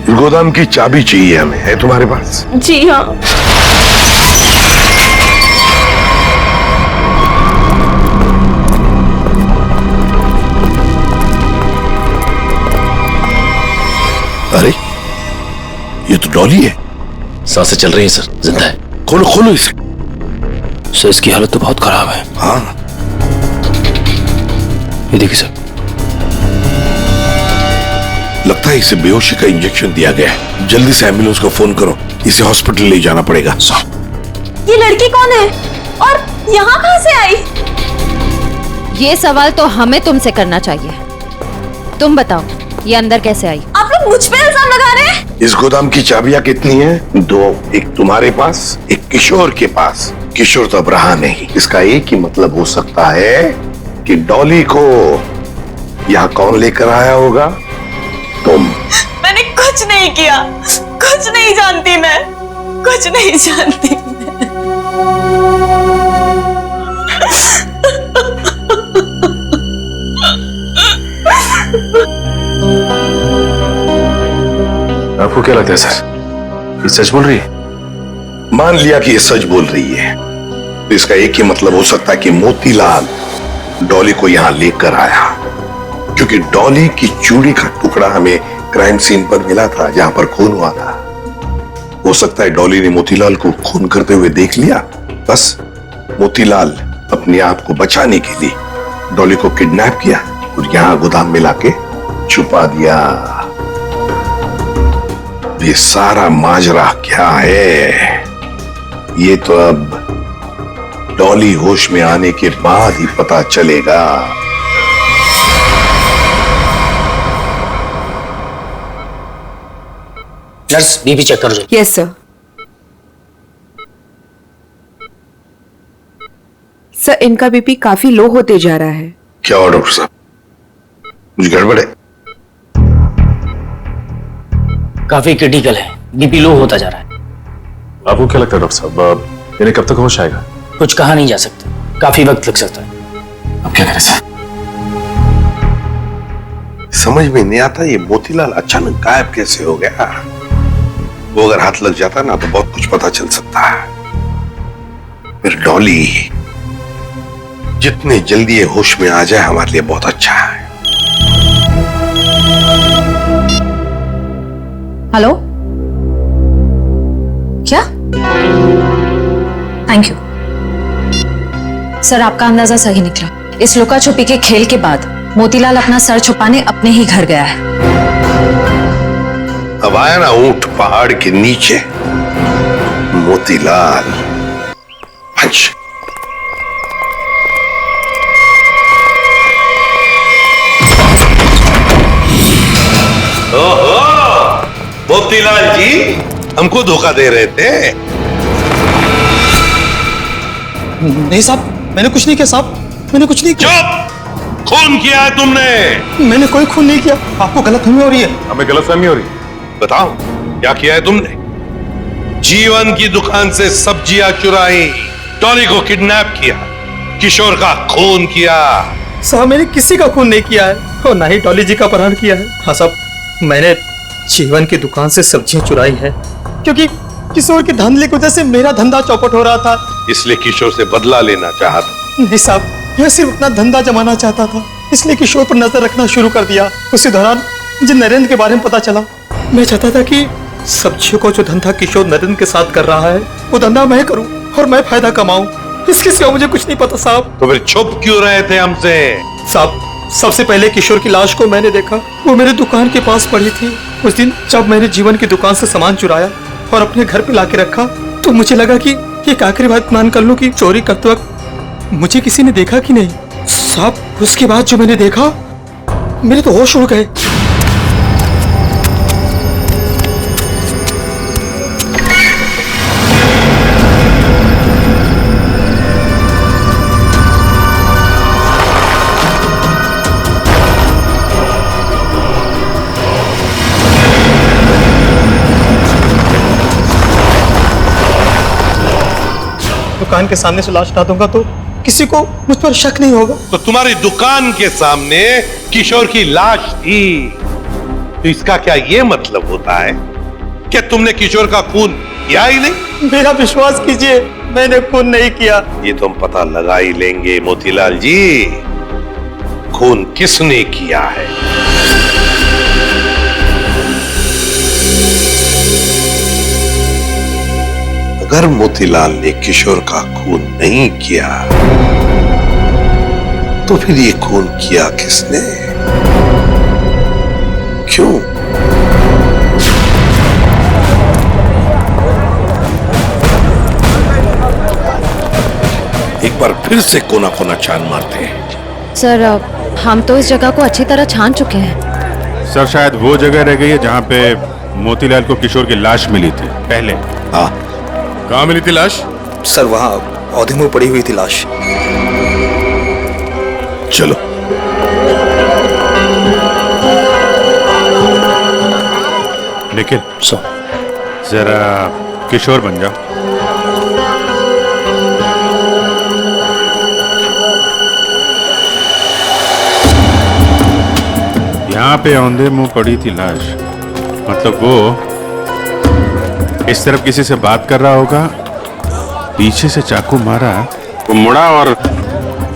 गोदाम की चाबी चाहिए हमें, है तुम्हारे पास? जी हाँ। अरे ये तो डॉली है। सांसें चल रही हैं सर, जिंदा है। खोलो खोलो इसे। सर इसकी हालत तो बहुत खराब है। हाँ ये देखिए सर, लगता है इसे बेहोशी का इंजेक्शन दिया गया है। जल्दी से एम्बुलेंस को फोन करो, इसे हॉस्पिटल ले जाना पड़ेगा। ये लड़की कौन है और यहाँ कहाँ से आई? ये सवाल तो हमें तुमसे करना चाहिए। तुम बताओ, ये अंदर कैसे आई? आप लोग मुझ पे इल्जाम लगा रहे हैं? इस गोदाम की चाबियां कितनी हैं? 2, एक तुम्हारे पास, एक किशोर के पास। किशोर तो अब रहा नहीं। इसका एक ही मतलब हो सकता है कि डॉली को यहाँ कौन लेकर आया होगा? तुम। मैंने कुछ नहीं किया, कुछ नहीं जानती मैं, कुछ नहीं जानती आपको क्या लगता है सर, ये सच बोल रही है? मान लिया कि ये सच बोल रही है, तो इसका एक ही मतलब हो सकता है कि मोतीलाल डॉली को यहाँ लेकर आया, क्योंकि डॉली की चूड़ी का टुकड़ा हमें क्राइम सीन पर मिला था जहां पर खून हुआ था। हो सकता है डॉली ने मोतीलाल को खून करते हुए देख लिया। बस मोतीलाल अपने आप को बचाने के लिए डॉली को किडनैप किया और यहाँ गोदाम में लाके छुपा दिया। ये सारा माजरा क्या है, ये तो अब डॉली होश में आने के बाद ही पता चलेगा। नर्स, बीपी चेक कर दो। Yes sir. सर इनका बीपी काफी लो होते जा रहा है। क्या हुआ डॉक्टर साहब, कुछ गड़बड़ है? काफी क्रिटिकल है, बीपी लो होता जा रहा है। आपको क्या लगता है डॉक्टर साहब, इन्हें कब तक होश आएगा? कुछ कहा नहीं जा सकता, काफी वक्त लग सकता है। अब क्या करें सर? समझ में नहीं आता ये मोतीलाल अचानक गायब कैसे हो गया। वो अगर हाथ लग जाता ना तो बहुत कुछ पता चल सकता है। फिर डॉली जितने जल्दी ये होश में आ जाए हमारे लिए बहुत अच्छा है। हेलो, क्या? थैंक यू सर, आपका अंदाजा सही निकला। इस लुका छुपी के खेल के बाद मोतीलाल अपना सर छुपाने अपने ही घर गया है। अब आया ना ऊंट पहाड़ के नीचे, मोतीलाल पंच। ओहो, मोतीलाल जी हमको धोखा दे रहे थे। नहीं साहब, मैंने कुछ नहीं किया साहब, मैंने कुछ नहीं किया। चुप! खून किया है तुमने। मैंने कोई खून नहीं किया, आपको गलतफहमी हो रही है। हमें गलतफहमी हो रही है। बताओ क्या किया है तुमने? जीवन की दुकान से सब्जियां चुराई, डॉली को किडनैप किया, किशोर का खून किया। साहब मैंने किसी का खून नहीं किया है और ना ही डॉली जी का अपहरण किया है। हाँ साहब, मैंने जीवन की दुकान से सब्जियां चुराई है क्योंकि किशोर के धंधे की वजह से मेरा धंधा चौपट हो रहा था, इसलिए किशोर से बदला लेना चाहा था। नहीं साहब, मैं सिर्फ अपना धंधा जमाना चाहता था, इसलिए किशोर पर नजर रखना शुरू कर दिया। उसी दौरान मुझे नरेंद्र के बारे में पता चला। मैं चाहता था कि सब्जियों को जो धंधा किशोर नरेंद्र के साथ कर रहा है वो धंधा मैं करूं और मैं फायदा कमाऊं। इसके सिवा मुझे कुछ नहीं पता साहब। तो फिर छुप क्यों रहे थे हमसे? साहब, सबसे पहले किशोर की लाश को मैंने देखा, वो मेरे दुकान के पास पड़ी थी। उस दिन जब मैंने जीवन की दुकान से सामान चुराया और अपने घर पे लाके रखा तो मुझे लगा कि एक आखिरी बात मान कर लूं कि चोरी करते वक्त मुझे किसी ने देखा कि नहीं। साहब, उसके बाद जो मैंने देखा मेरे तो होश उड़ गए। दुकान के सामने से लाश हटा दूंगा तो किसी को मुझ पर शक नहीं होगा। तो तुम्हारी दुकान के सामने किशोर की लाश थी, तो इसका क्या ये मतलब होता है कि तुमने किशोर का खून किया ही नहीं? मेरा विश्वास कीजिए, मैंने खून नहीं किया। ये तो हम पता लगा ही लेंगे मोतीलाल जी, खून किसने किया है। अगर मोतीलाल ने किशोर का खून नहीं किया तो फिर ये खून किया किसने, क्यों? एक बार फिर से कोना कोना छान मारते हैं। सर, हम तो इस जगह को अच्छी तरह छान चुके हैं। सर, शायद वो जगह रह गई है जहाँ पे मोतीलाल को किशोर की लाश मिली थी पहले। हाँ, कहाँ मिली थी लाश? सर, वहाँ पौधे में पड़ी हुई थी लाश। चलो। निखिल, जरा किशोर बन जाओ। यहाँ पे औंधे मुंह पड़ी थी लाश, मतलब वो इस तरफ किसी से बात कर रहा होगा, पीछे से चाकू मारा, वो मुड़ा और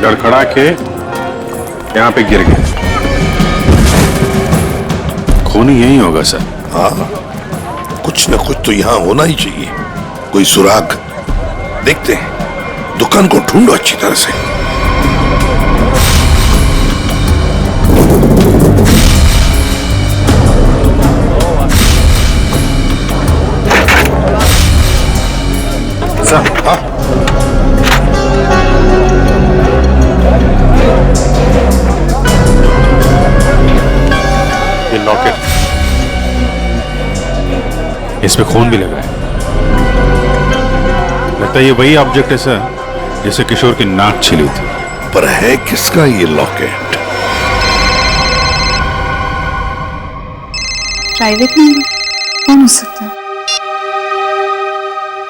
लड़खड़ा के यहाँ पे गिर गया। खून यही होगा सर। हाँ, कुछ न कुछ तो यहाँ होना ही चाहिए, कोई सुराग। देखते हैं, दुकान को ढूंढो अच्छी तरह से। हाँ? ये लॉकेट, इसमें खून भी लगा है। लगता है ये वही ऑब्जेक्ट है सर जिसे किशोर की नाक छिली थी। पर है किसका ये लॉकेट? प्राइवेट नंबर कौन हो सकता है?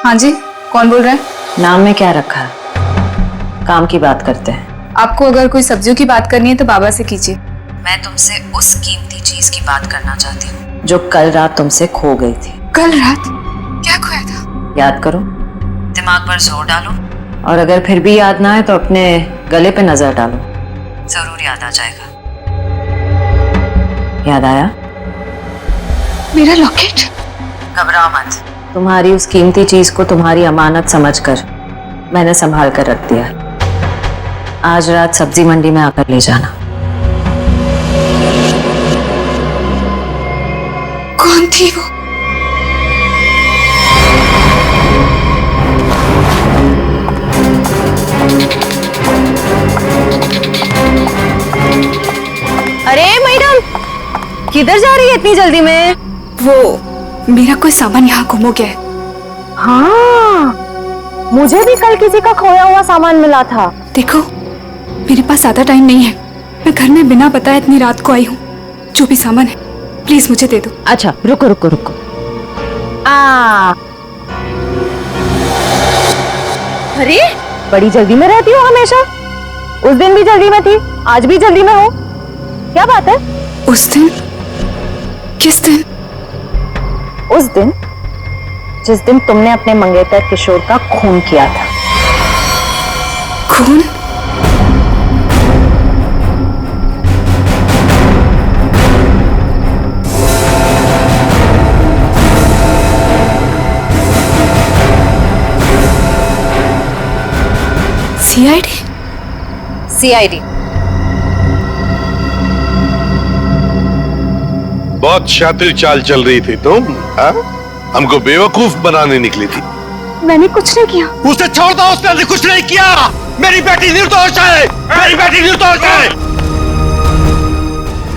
हाँ जी, कौन बोल रहा है? नाम में क्या रखा है? काम की बात करते हैं। आपको अगर कोई सब्जियों की बात करनी है तो बाबा से कीजिए। मैं तुमसे उस कीमती चीज की बात करना चाहती हूँ जो कल रात तुमसे खो गई थी। कल रात क्या खोया था? याद करो, दिमाग पर जोर डालो, और अगर फिर भी याद ना आए तो अपने गले पे नजर डालो, जरूर याद आ जाएगा। याद आया? मेरा लॉकेट? घबराओ मत, तुम्हारी उस कीमती चीज को तुम्हारी अमानत समझकर मैंने संभाल कर रख दिया। आज रात सब्जी मंडी में आकर ले जाना। कौन थी वो? अरे मैडम, किधर जा रही है इतनी जल्दी में? वो मेरा कोई सामान यहाँ गुम हो गया है। हाँ, मुझे भी कल किसी का खोया हुआ सामान मिला था। देखो, मेरे पास ज्यादा टाइम नहीं है, मैं घर में बिना बताए इतनी रात को आई हूँ। जो भी सामान है प्लीज मुझे दे दो। अच्छा रुको रुको रुको। अरे बड़ी जल्दी में रहती हो हमेशा। उस दिन भी जल्दी में थी, आज भी जल्दी में हो, क्या बात है? उस दिन? किस दिन? उस दिन जिस दिन तुमने अपने मंगेतर किशोर का खून किया था। खून? सीआईडी? सीआईडी। बहुत शातिर चाल चल रही थी तुम, हाँ? हमको बेवकूफ बनाने निकली थी। मैंने कुछ नहीं किया। उसे छोड़ दो, उसने कुछ नहीं किया। मेरी बेटी निर्दोष है, मेरी बेटी निर्दोष है।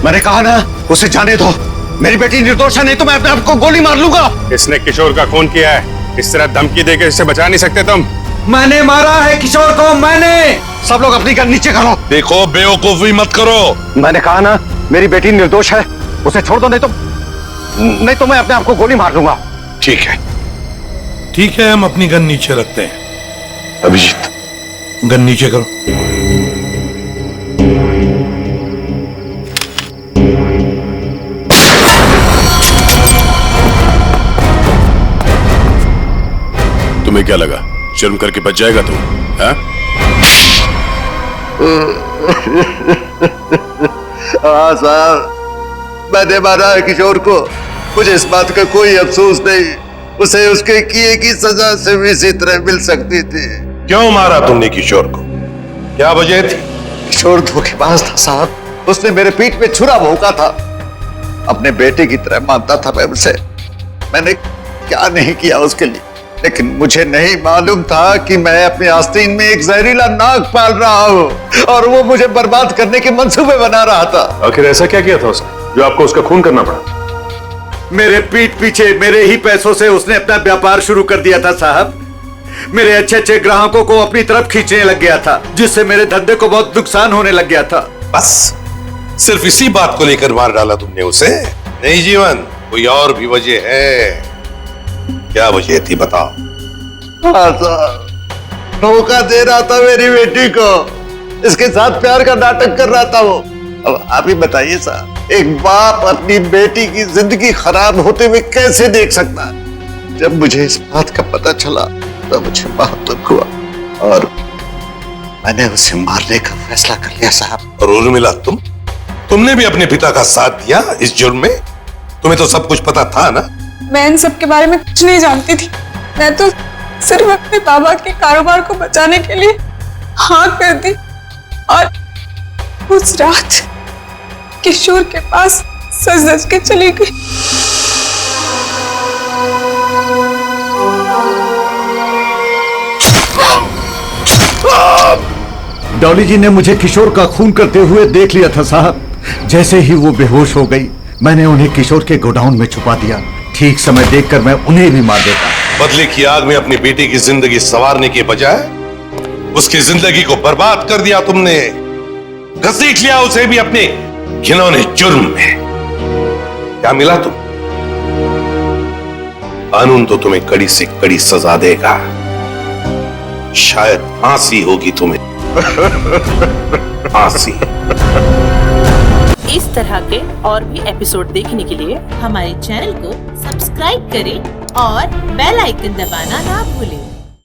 मैंने कहा ना, उसे जाने दो। मेरी बेटी निर्दोष है, नहीं तो मैं अपने आप को गोली मार लूंगा। इसने किशोर का खून किया है, इस तरह धमकी देकर इसे बचा नहीं सकते तुम। मैंने मारा है किशोर को, मैंने। सब लोग अपनी गन नीचे करो। देखो, बेवकूफी मत करो। मैंने कहा ना, मेरी बेटी निर्दोष है, उसे छोड़ दो, नहीं तो मैं अपने आप को गोली मार लूंगा। ठीक है, ठीक है, हम अपनी गन नीचे रखते हैं। अभिजीत, गन नीचे करो। तुम्हें क्या लगा शर्म करके बच जाएगा तू? हाँ साहब, मैंने मारा है किशोर को। मुझे इस बात का कोई अफसोस नहीं। उसे उसके किए की सजा से भी इसी तरह मिल सकती थी। क्यों मारा तुमने किशोर को? क्या वजह थी? किशोर धोखेबाज था साहब। उसने मेरे पीठ पे छुरा भोंका था। अपने बेटे की तरह मानता था मैं उसे। मैंने क्या नहीं किया उसके लिए, लेकिन मुझे नहीं मालूम था कि मैं अपने आस्तीन में एक जहरीला नाग पाल रहा हूँ और वो मुझे बर्बाद करने के मंसूबे बना रहा था। आखिर ऐसा क्या किया था उसने जो आपको उसका खून करना पड़ा? मेरे पीठ पीछे मेरे ही पैसों से उसने अपना व्यापार शुरू कर दिया था साहब। मेरे अच्छे अच्छे ग्राहकों को अपनी तरफ खींचने लग गया था, जिससे मेरे धंधे को बहुत नुकसान होने लग गया था। बस सिर्फ इसी बात को लेकर मार डाला तुमने उसे? नहीं जीवन, कोई और भी वजह है। क्या वजह थी बताओ? हाँ साहब, धोखा दे रहा था मेरी बेटी को। इसके साथ प्यार का नाटक कर रहा था वो। अब आप ही बताइए साहब, एक बाप अपनी बेटी की जिंदगी खराब होते हुए कैसे देख सकता है? जब मुझे इस बात का पता चला तो मुझे बहुत दुख हुआ और मैंने उसे मारने का फैसला कर लिया साहब। और उर्मिला, तुमने भी अपने पिता का साथ दिया इस जुर्म में? तुम्हें तो सब कुछ पता था ना? मैं इन सब के बारे में कुछ नहीं जानती थी। मैं तो सिर्फ अपने बाबा के कारोबार को बचाने के लिए हाँ कर दी और उस रात किशोर के पास सज धज के चली गई। डॉली जी ने मुझे किशोर का खून करते हुए देख लिया था साहब। जैसे ही वो बेहोश हो गई, मैंने उन्हें किशोर के गोडाउन में छुपा दिया। ठीक समय देखकर मैं उन्हें भी मार देता। बदले की आग में अपनी बेटी की जिंदगी संवारने के बजाय उसकी जिंदगी को बर्बाद कर दिया तुमने। घसीट लिया उसे भी अपने घिनौने जुर्म में। क्या मिला तुम? कानून तो तुम्हें कड़ी से कड़ी सजा देगा। शायद फांसी होगी तुम्हें। फांसी। इस तरह के और भी एपिसोड देखने के लिए हमारे चैनल को सब्सक्राइब करें और बेल आइकन दबाना ना भूलें।